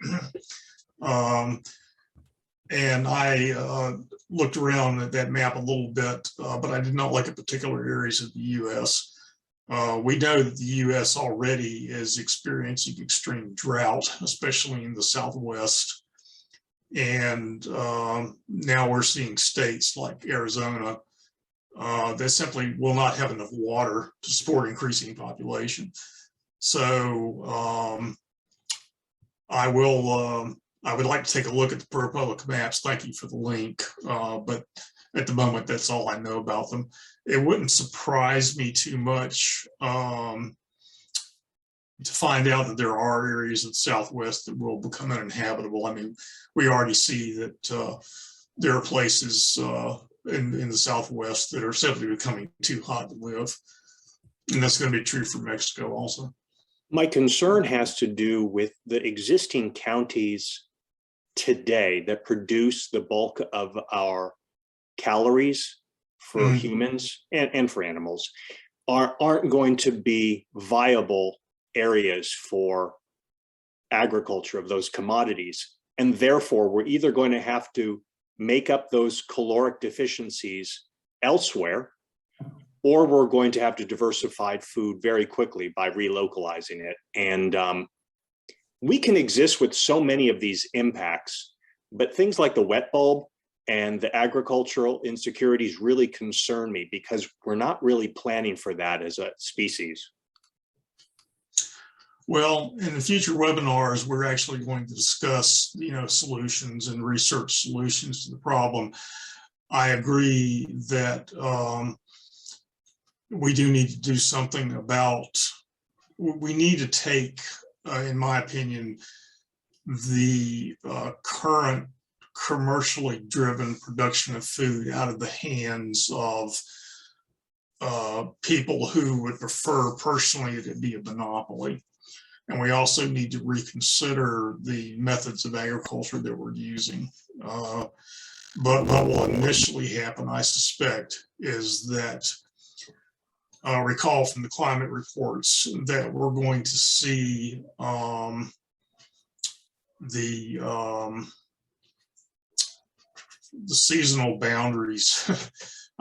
And I looked around at that map a little bit, but I did not look at particular areas of the US. We know that the US already is experiencing extreme drought, especially in the Southwest. And now we're seeing states like Arizona that simply will not have enough water to support increasing population. So I would like to take a look at the ProPublica maps. Thank you for the link. But at the moment, that's all I know about them. It wouldn't surprise me too much to find out that there are areas in the Southwest that will become uninhabitable. I mean, we already see that there are places in the Southwest that are simply becoming too hot to live. And that's going to be true for Mexico also. My concern has to do with the existing counties today that produce the bulk of our calories for humans and for animals aren't going to be viable areas for agriculture of those commodities. And therefore, we're either going to have to make up those caloric deficiencies elsewhere, or we're going to have to diversify food very quickly by relocalizing it. And we can exist with so many of these impacts, but things like the wet bulb and the agricultural insecurities really concern me because we're not really planning for that as a species. Well, in the future webinars, we're actually going to discuss, solutions and research solutions to the problem. I agree that we do need to do something about, we need to take, in my opinion, the current commercially driven production of food out of the hands of people who would prefer personally that it be a monopoly. And we also need to reconsider the methods of agriculture that we're using. But what will initially happen, I suspect, is that recall from the climate reports that we're going to see the seasonal boundaries,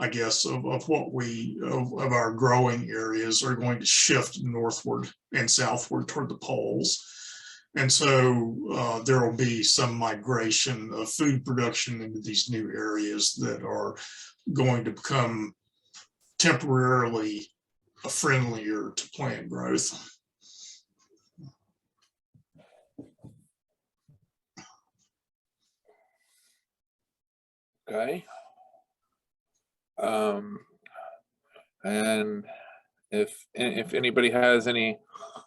I guess, of our growing areas are going to shift northward and southward toward the poles. And so there will be some migration of food production into these new areas that are going to become temporarily friendlier to plant growth. Okay. And if anybody has any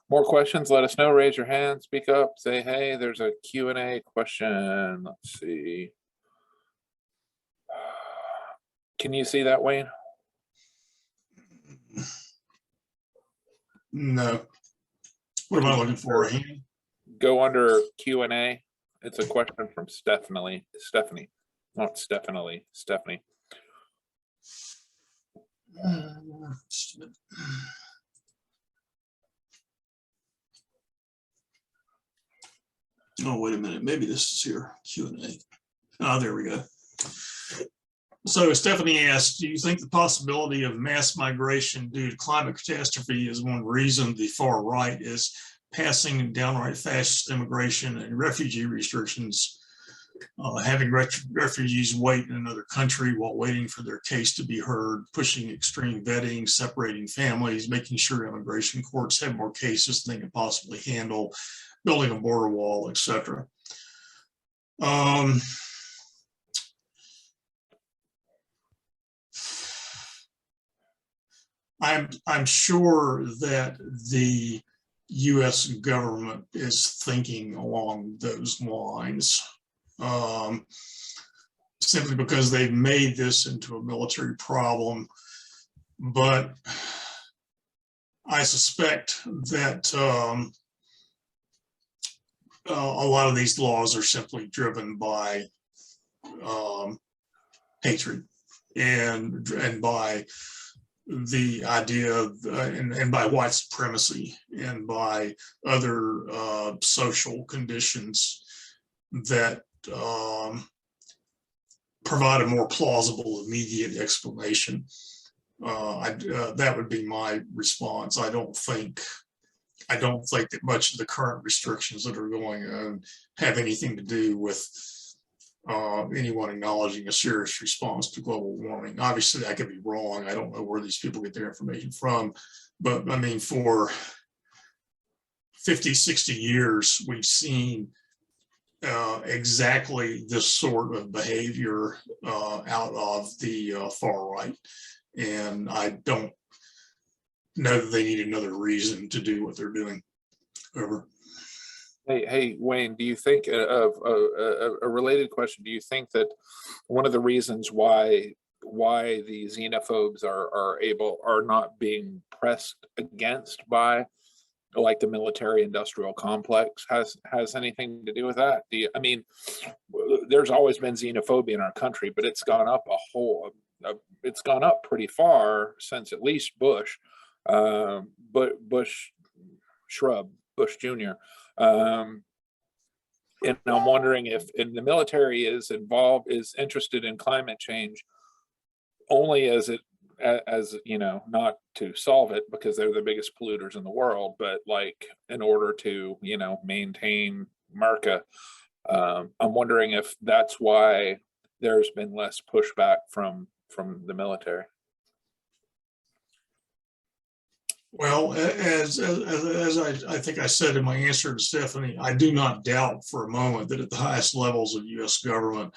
more questions, let us know. Raise your hand, speak up, say, hey, there's a Q&A question. Let's see. Can you see that, Wayne? No. What am I looking for? Go under Q&A. It's a question from Stephanie. Not Stephanie. Stephanie. Oh, wait a minute. Maybe this is here. Q&A. Oh, there we go. So Stephanie asked, do you think the possibility of mass migration due to climate catastrophe is one reason the far right is passing downright fascist immigration and refugee restrictions, having refugees wait in another country while waiting for their case to be heard, pushing extreme vetting, separating families, making sure immigration courts have more cases than they can possibly handle, building a border wall, etc. I'm sure that the U.S. government is thinking along those lines, simply because they've made this into a military problem. But I suspect that a lot of these laws are simply driven by hatred and by the idea of, and by white supremacy and by other social conditions that provide a more plausible immediate explanation. That would be my response. I don't think that much of the current restrictions that are going on have anything to do with anyone acknowledging a serious response to global warming. Obviously, I could be wrong. I don't know where these people get their information from, but I mean, for 50, 60 years, we've seen exactly this sort of behavior out of the far right. And I don't know that they need another reason to do what they're doing. Over. Hey, Wayne, do you think of a related question? Do you think that one of the reasons why the xenophobes are not being pressed against by like the military industrial complex has anything to do with that? I mean, there's always been xenophobia in our country, but it's gone up it's gone up pretty far since at least Bush, Bush Jr. And I'm wondering if the military is interested in climate change only as you know, not to solve it because they're the biggest polluters in the world, but like in order to, you know, maintain America. I'm wondering if that's why there's been less pushback from the military. Well, as I think I said in my answer to Stephanie, I do not doubt for a moment that at the highest levels of U.S. government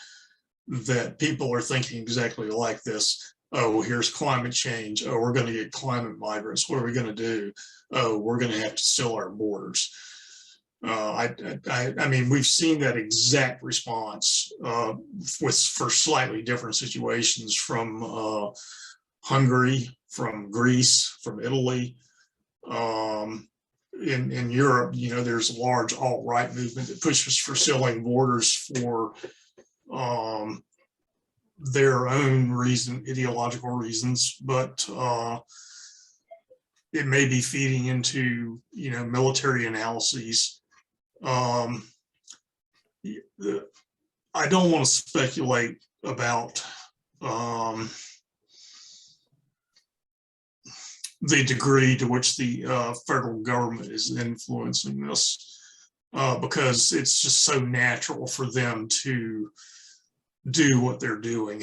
that people are thinking exactly like this. Oh, here's climate change. Oh, we're going to get climate migrants. What are we going to do? Oh, we're going to have to seal our borders. I mean, we've seen that exact response for slightly different situations from Hungary, from Greece, from Italy. In Europe, you know, there's a large alt-right movement that pushes for sealing borders for their own ideological reasons, but it may be feeding into, you know, military analyses. I don't want to speculate about the degree to which the federal government is influencing this, because it's just so natural for them to do what they're doing.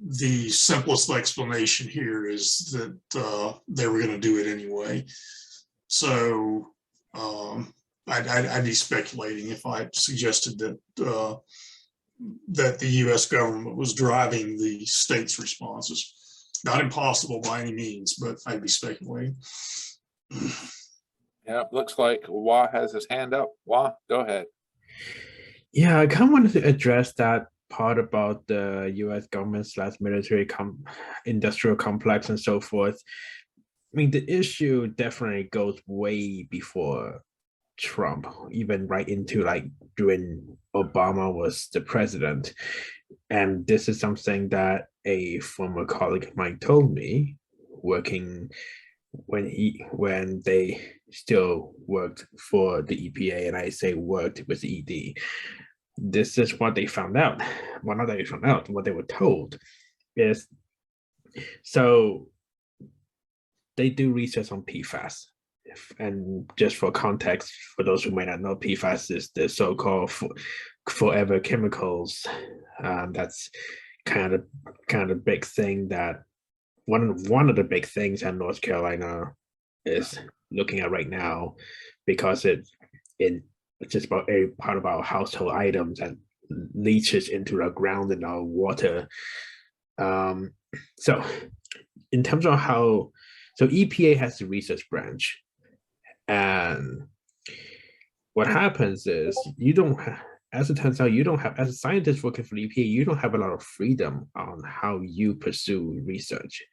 The simplest explanation here is that they were going to do it anyway. So I'd be speculating if I suggested that that the U.S. government was driving the states' responses. Not impossible by any means, but I'd be speculating. Yeah, looks like Wah has his hand up. Wah, go ahead. Yeah, I kind of wanted to address that part about the U.S. government / military industrial complex and so forth. I mean, the issue definitely goes way before Trump, even right into like during Obama was the president. And this is something that a former colleague of mine told me, working when they still worked for the EPA, and I say worked with the ED. This is what they found out. Well, not that they found out, what they were told is, so they do research on PFAS. And just for context, for those who may not know, PFAS is the so-called forever chemicals. That's kind of big thing that one of the big things that North Carolina is looking at right now, because it's just about a part of our household items and leaches into the ground and our water. So in terms of how, so EPA has the research branch, and what happens is you don't have, as it turns out, you don't have, as a scientist working for the EPA, you don't have a lot of freedom on how you pursue research.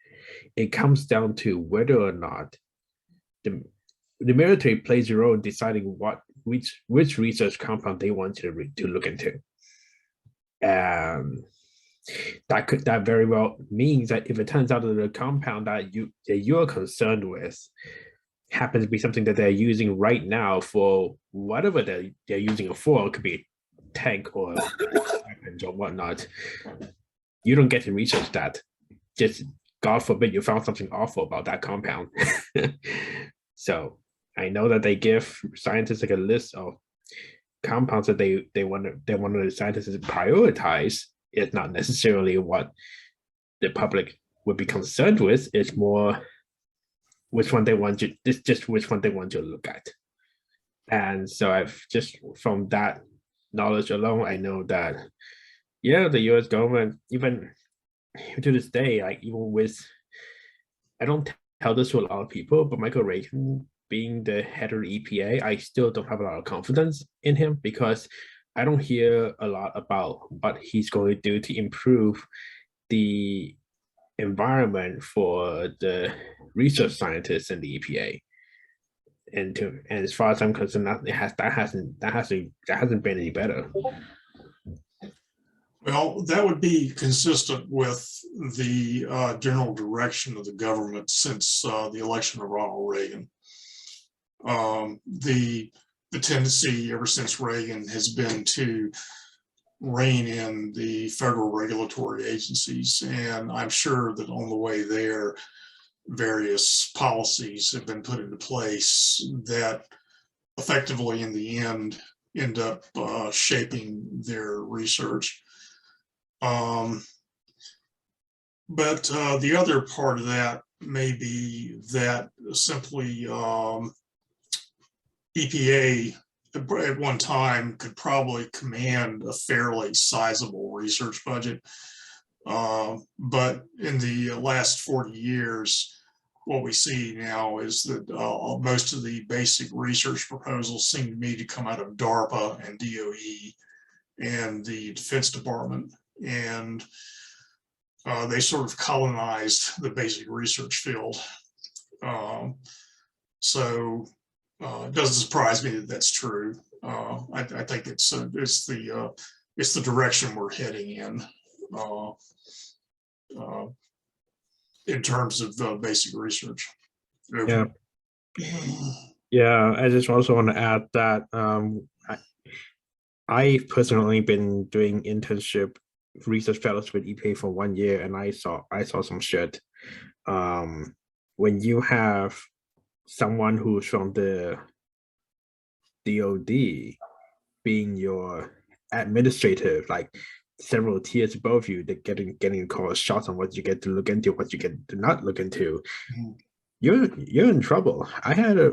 It comes down to whether or not the military plays a role in deciding which research compound they want to look into. That very well means that if it turns out that the compound that you're concerned with happens to be something that they're using right now for whatever they're using it for, it could be a tank or weapons or whatnot, you don't get to research that. Just God forbid you found something awful about that compound. So I know that they give scientists like a list of compounds that they want the scientists to prioritize. It's not necessarily what the public would be concerned with. It's more which one they want you, just which one they want you to look at. And so I've just, from that knowledge alone, I know that, yeah, the US government, even to this day, like even with, I don't tell this to a lot of people, but Michael Reagan being the head of the EPA, I still don't have a lot of confidence in him, because I don't hear a lot about what he's going to do to improve the environment for the research scientists in the EPA. And as far as I'm concerned, that hasn't been any better. Well, that would be consistent with the general direction of the government since the election of Ronald Reagan. The tendency ever since Reagan has been to rein in the federal regulatory agencies, and I'm sure that on the way there, various policies have been put into place that effectively in the end up shaping their research. But the other part of that may be that simply EPA at one time could probably command a fairly sizable research budget. But in the last 40 years, what we see now is that most of the basic research proposals seem to me to come out of DARPA and DOE and the Defense Department. And they sort of colonized the basic research field. So it doesn't surprise me that that's true. I think it's the direction we're heading in terms of basic research. Yeah. Yeah, I just also want to add that I've personally been doing internship research fellows with EPA for 1 year, and I saw some shit. When you have someone who's from the DOD being your administrative, like several tiers above you, they're getting called shots on what you get to look into, what you get to not look into. You're in trouble. I had a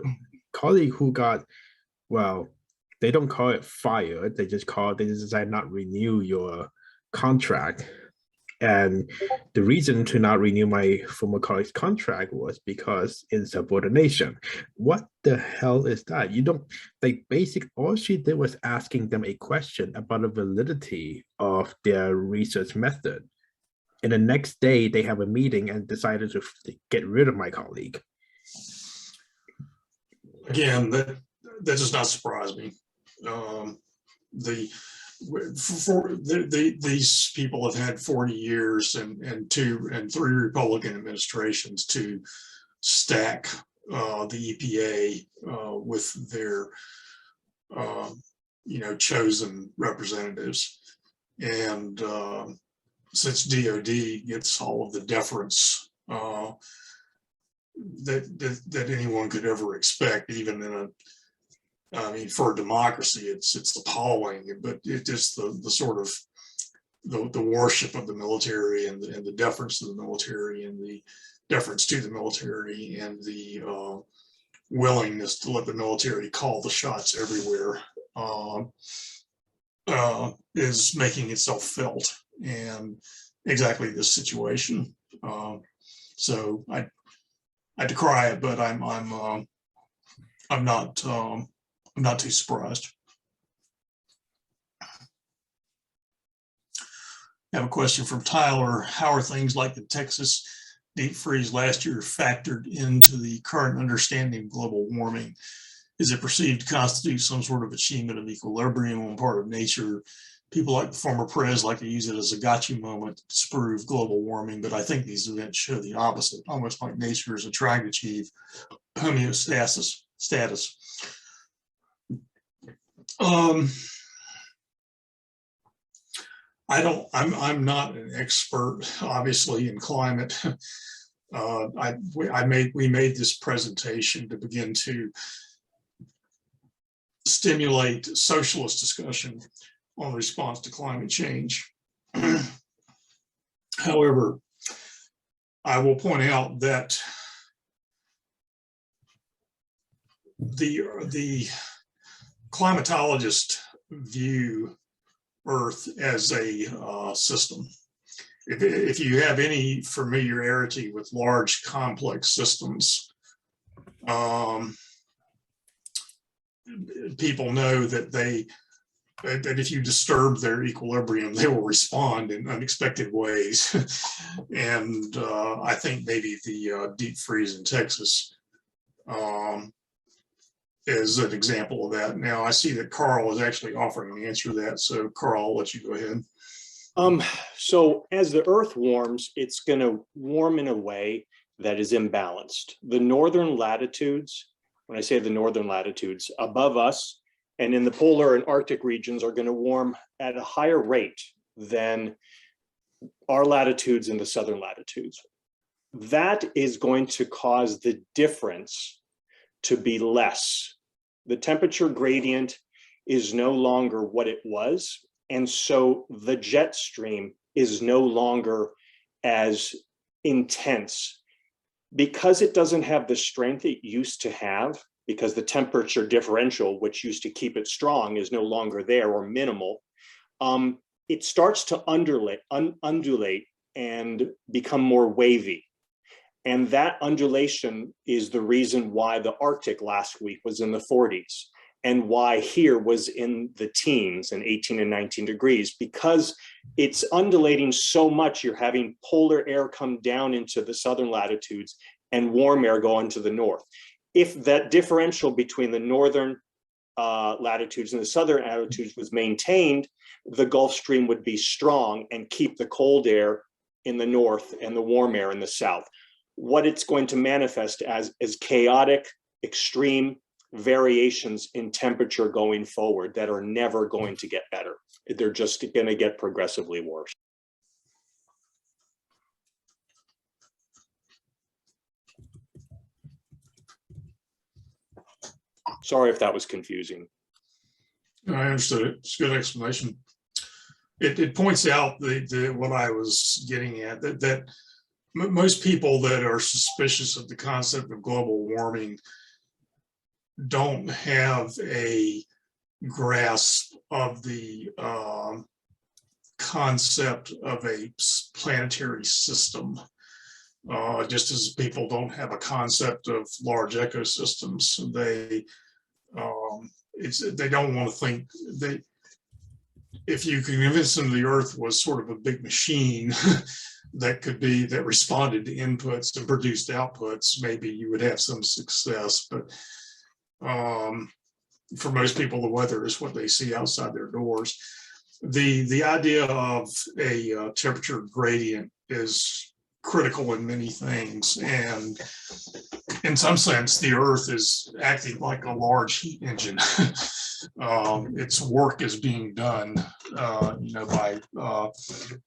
colleague who got, well, they don't call it fired, they just decide not renew your contract. And the reason to not renew my former colleague's contract was because insubordination. What the hell is that? You don't, all she did was asking them a question about the validity of their research method. And the next day they have a meeting and decided to get rid of my colleague. Again, that does not surprise me. These people have had 40 years and 3 Republican administrations to stack the EPA with their chosen representatives, and since DOD gets all of the deference that anyone could ever expect, even in for a democracy, it's appalling, but it just the sort of the worship of the military and the deference to the military and the deference to the military and the willingness to let the military call the shots everywhere is making itself felt, and exactly this situation. So I decry it, but I'm not too surprised. I have a question from Tyler. How are things like the Texas deep freeze last year factored into the current understanding of global warming? Is it perceived to constitute some sort of achievement of equilibrium on part of nature? People like the former prez like to use it as a gotcha moment to disprove global warming, but I think these events show the opposite, almost like nature is trying to achieve homeostasis status. I'm not an expert, obviously, in climate. We made this presentation to begin to stimulate socialist discussion on response to climate change. However, I will point out that the climatologists view Earth as a system. If you have any familiarity with large complex systems, people know that if you disturb their equilibrium, they will respond in unexpected ways. And I think maybe the deep freeze in Texas is an example of that. Now I see that Carl is actually offering an answer to that. So Carl, I'll let you go ahead. So as the Earth warms, it's going to warm in a way that is imbalanced. The northern latitudes, when I say the northern latitudes above us and in the polar and Arctic regions, are going to warm at a higher rate than our latitudes and the southern latitudes. That is going to cause the difference to be less. The temperature gradient is no longer what it was. And so the jet stream is no longer as intense because it doesn't have the strength it used to have, because the temperature differential, which used to keep it strong, is no longer there or minimal. It starts to undulate and become more wavy. And that undulation is the reason why the Arctic last week was in the 40s and why here was in the teens and 18 and 19 degrees, because it's undulating so much. You're having polar air come down into the southern latitudes and warm air go into the north. If that differential between the northern latitudes and the southern latitudes was maintained, the Gulf Stream would be strong and keep the cold air in the north and the warm air in the south. What it's going to manifest as is chaotic, extreme variations in temperature going forward that are never going to get better. They're just going to get progressively worse. Sorry if that was confusing. I understood it. It's a good explanation. It points out what I was getting at, that most people that are suspicious of the concept of global warming don't have a grasp of the concept of a planetary system, just as people don't have a concept of large ecosystems. They don't want to think if you can convince them the Earth was sort of a big machine that responded to inputs and produced outputs, maybe you would have some success. But for most people, the weather is what they see outside their doors. The idea of a temperature gradient is critical in many things, and in some sense, the Earth is acting like a large heat engine. Its work is being done, by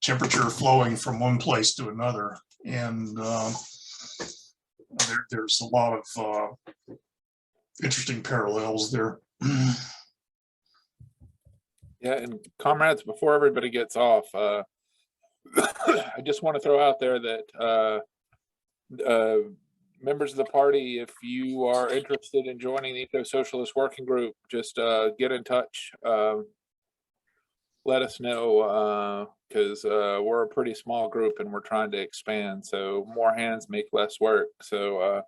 temperature flowing from one place to another, and there's a lot of interesting parallels there. Yeah, and comrades, before everybody gets off, I just want to throw out there that members of the party, if you are interested in joining the Eco-Socialist Working Group, just get in touch. Let us know, because we're a pretty small group and we're trying to expand. So more hands make less work. So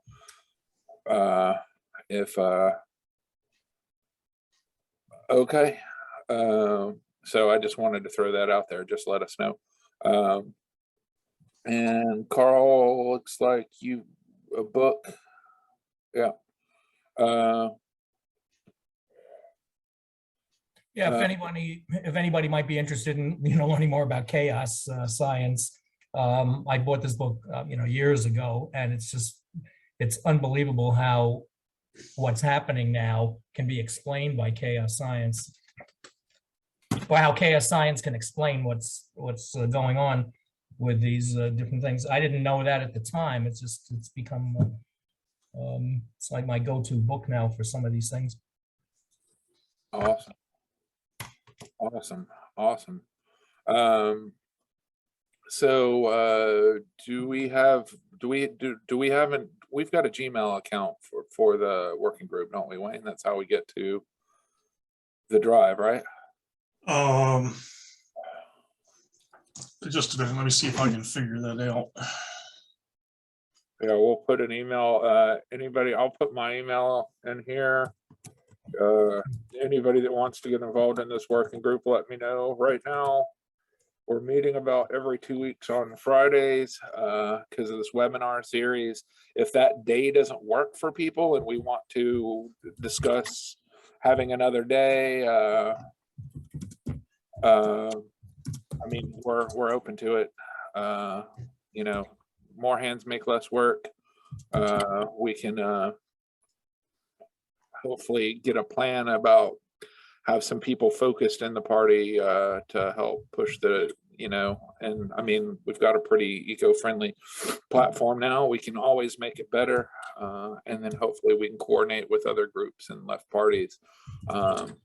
okay. So I just wanted to throw that out there. Just let us know. And Carl, looks like you a book. Yeah. Yeah, if anybody might be interested in learning more about chaos science, I bought this book years ago, and it's unbelievable how what's happening now can be explained by chaos science, or how chaos science can explain what's going on with these different things. I didn't know that at the time. It's become it's like my go-to book now for some of these things. Awesome. So we've got a Gmail account for the working group, don't we, Wayne? That's how we get to the drive, right? Just a minute, let me see if I can figure that out. Yeah, we'll put an email. I'll put my email in here. Anybody that wants to get involved in this working group, let me know. Right now, we're meeting about every 2 weeks on Fridays because of this webinar series. If that day doesn't work for people and we want to discuss having another day, I mean, we're open to it. More hands make less work. We can hopefully get a plan about have some people focused in the party to help push the, and I mean, we've got a pretty eco-friendly platform now. We can always make it better. And then hopefully we can coordinate with other groups and left parties to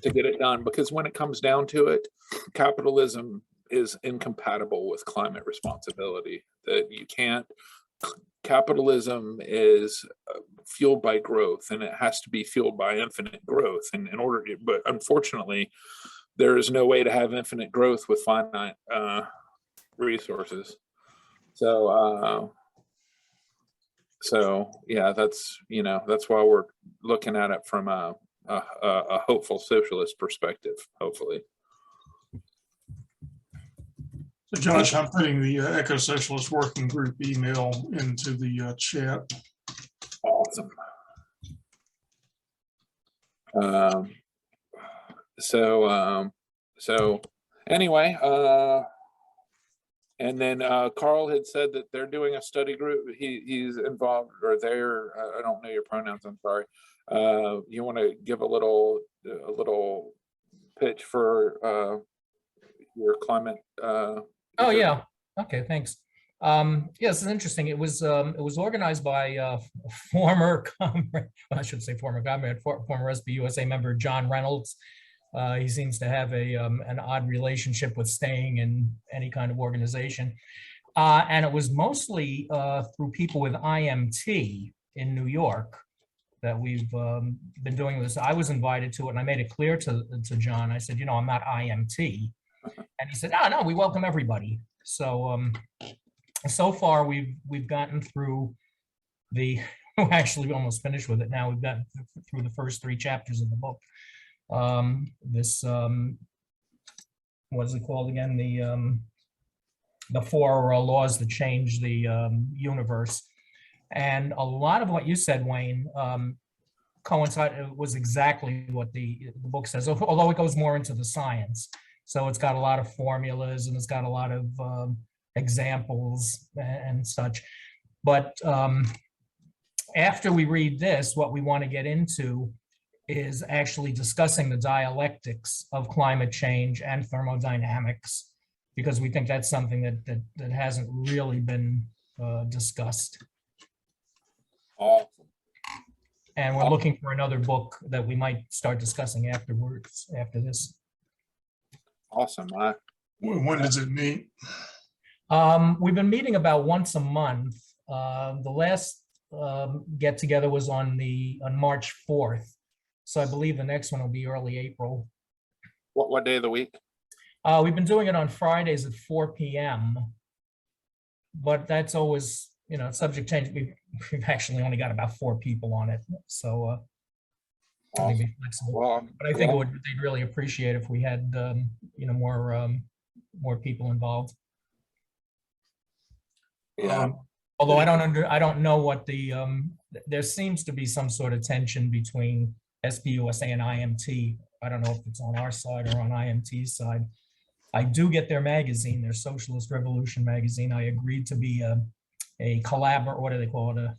get it done. Because when it comes down to it, capitalism is incompatible with climate responsibility. That you can't, capitalism is fueled by growth, and it has to be fueled by infinite growth. And in order to, but unfortunately, there is no way to have infinite growth with finite resources. So yeah, that's why we're looking at it from a hopeful socialist perspective, hopefully. So Josh, I'm putting the Eco-Socialist Working Group email into the chat. Awesome. So anyway, and then Carl had said that they're doing a study group. He's involved, or they're, I don't know your pronouns, I'm sorry. You want to give a little pitch for your climate? Oh yeah. Okay. Thanks. Yes, it's interesting. It was organized by former comrade, well, I should say former comrade, former SPUSA member John Reynolds. He seems to have an odd relationship with staying in any kind of organization, and it was mostly through people with IMT in New York that we've been doing this. I was invited to it, and I made it clear to John. I said, I'm not IMT. And he said, "Oh no, we welcome everybody." So so far we've gotten through the, we're actually almost finished with it now. We've gotten through the first 3 chapters of the book. This what is it called again? The 4 laws that change the universe. And a lot of what you said, Wayne, was exactly what the book says, although it goes more into the science. So it's got a lot of formulas and it's got a lot of examples and such. But after we read this, what we want to get into is actually discussing the dialectics of climate change and thermodynamics, because we think that's something that hasn't really been discussed. Awesome. And we're looking for another book that we might start discussing afterwards, after this. Awesome. When does it meet? We've been meeting about once a month. The last get together was on March 4th. So I believe the next one will be early April. What day of the week? We've been doing it on Fridays at 4 p.m. But that's always, subject change. We've actually only got about 4 people on it. So Awesome. be flexible. Well, But I think they'd really appreciate if we had, more people involved. yeah. Although I don't know what there seems to be some sort of tension between SPUSA and IMT. I don't know if it's on our side or on IMT's side. I do get their magazine, their Socialist Revolution magazine. I agreed to be a collaborator. What do they call it?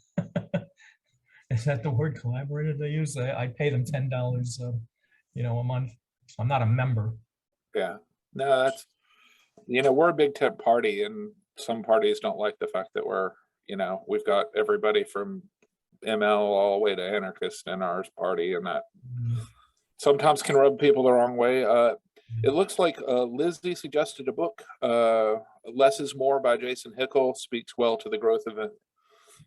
Is that the word collaborator they use? I pay them $10, a month. I'm not a member. Yeah. No, that's, we're a big tent party, and some parties don't like the fact that we're, we've got everybody from ML all the way to anarchist in our party, and that sometimes can rub people the wrong way. It looks like Lizzie suggested a book, Less is More by Jason Hickel, speaks well to the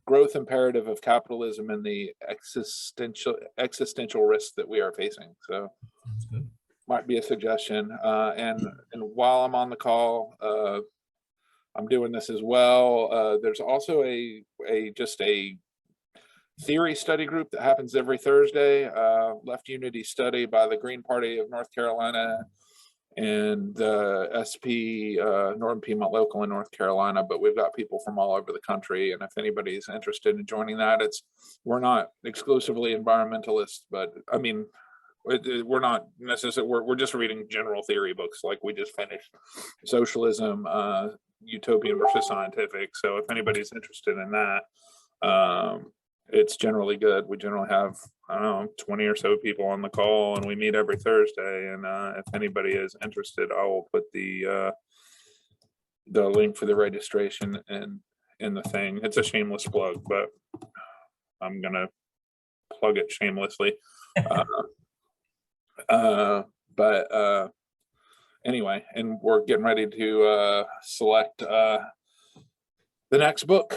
growth imperative of capitalism and the existential risks that we are facing. So Sounds good. might be a suggestion. And while I'm on the call, I'm doing this as well. There's also just a theory study group that happens every Thursday, Left Unity Study by the Green Party of North Carolina and SP Northern Piedmont Local in North Carolina. But we've got people from all over the country, and if anybody's interested in joining that, we're not exclusively environmentalists, but I mean, we're not necessarily, we're just reading general theory books, like we just finished Socialism, Utopian versus Scientific. So if anybody's interested in that, it's generally good. We generally have, I don't know, 20 or so people on the call, and we meet every Thursday. And if anybody is interested, I will put the link for the registration in the thing. It's a shameless plug, but I'm gonna plug it shamelessly. Anyway, and we're getting ready to select the next book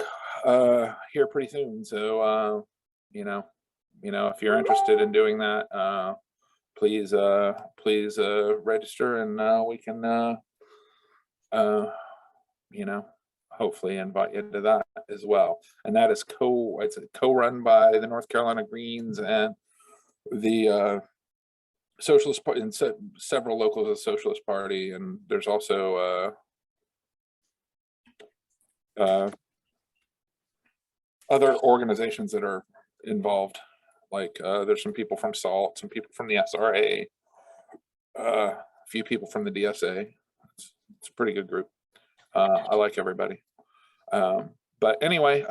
here pretty soon. So if you're interested in doing that, please register, and we can hopefully invite you to that as well. And that is it's co-run by the North Carolina Greens and the Socialist Party, and several locals of the Socialist Party, and there's also other organizations that are involved. Like there's some people from SALT, some people from the SRA, a few people from the DSA. It's a pretty good group. I like everybody. But anyway,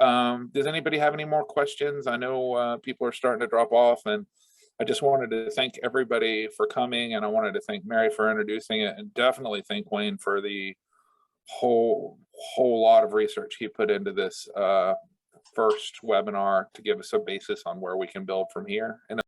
does anybody have any more questions? I know people are starting to drop off, and I just wanted to thank everybody for coming, and I wanted to thank Mary for introducing it, and definitely thank Wayne for the whole lot of research he put into this first webinar to give us a basis on where we can build from here. And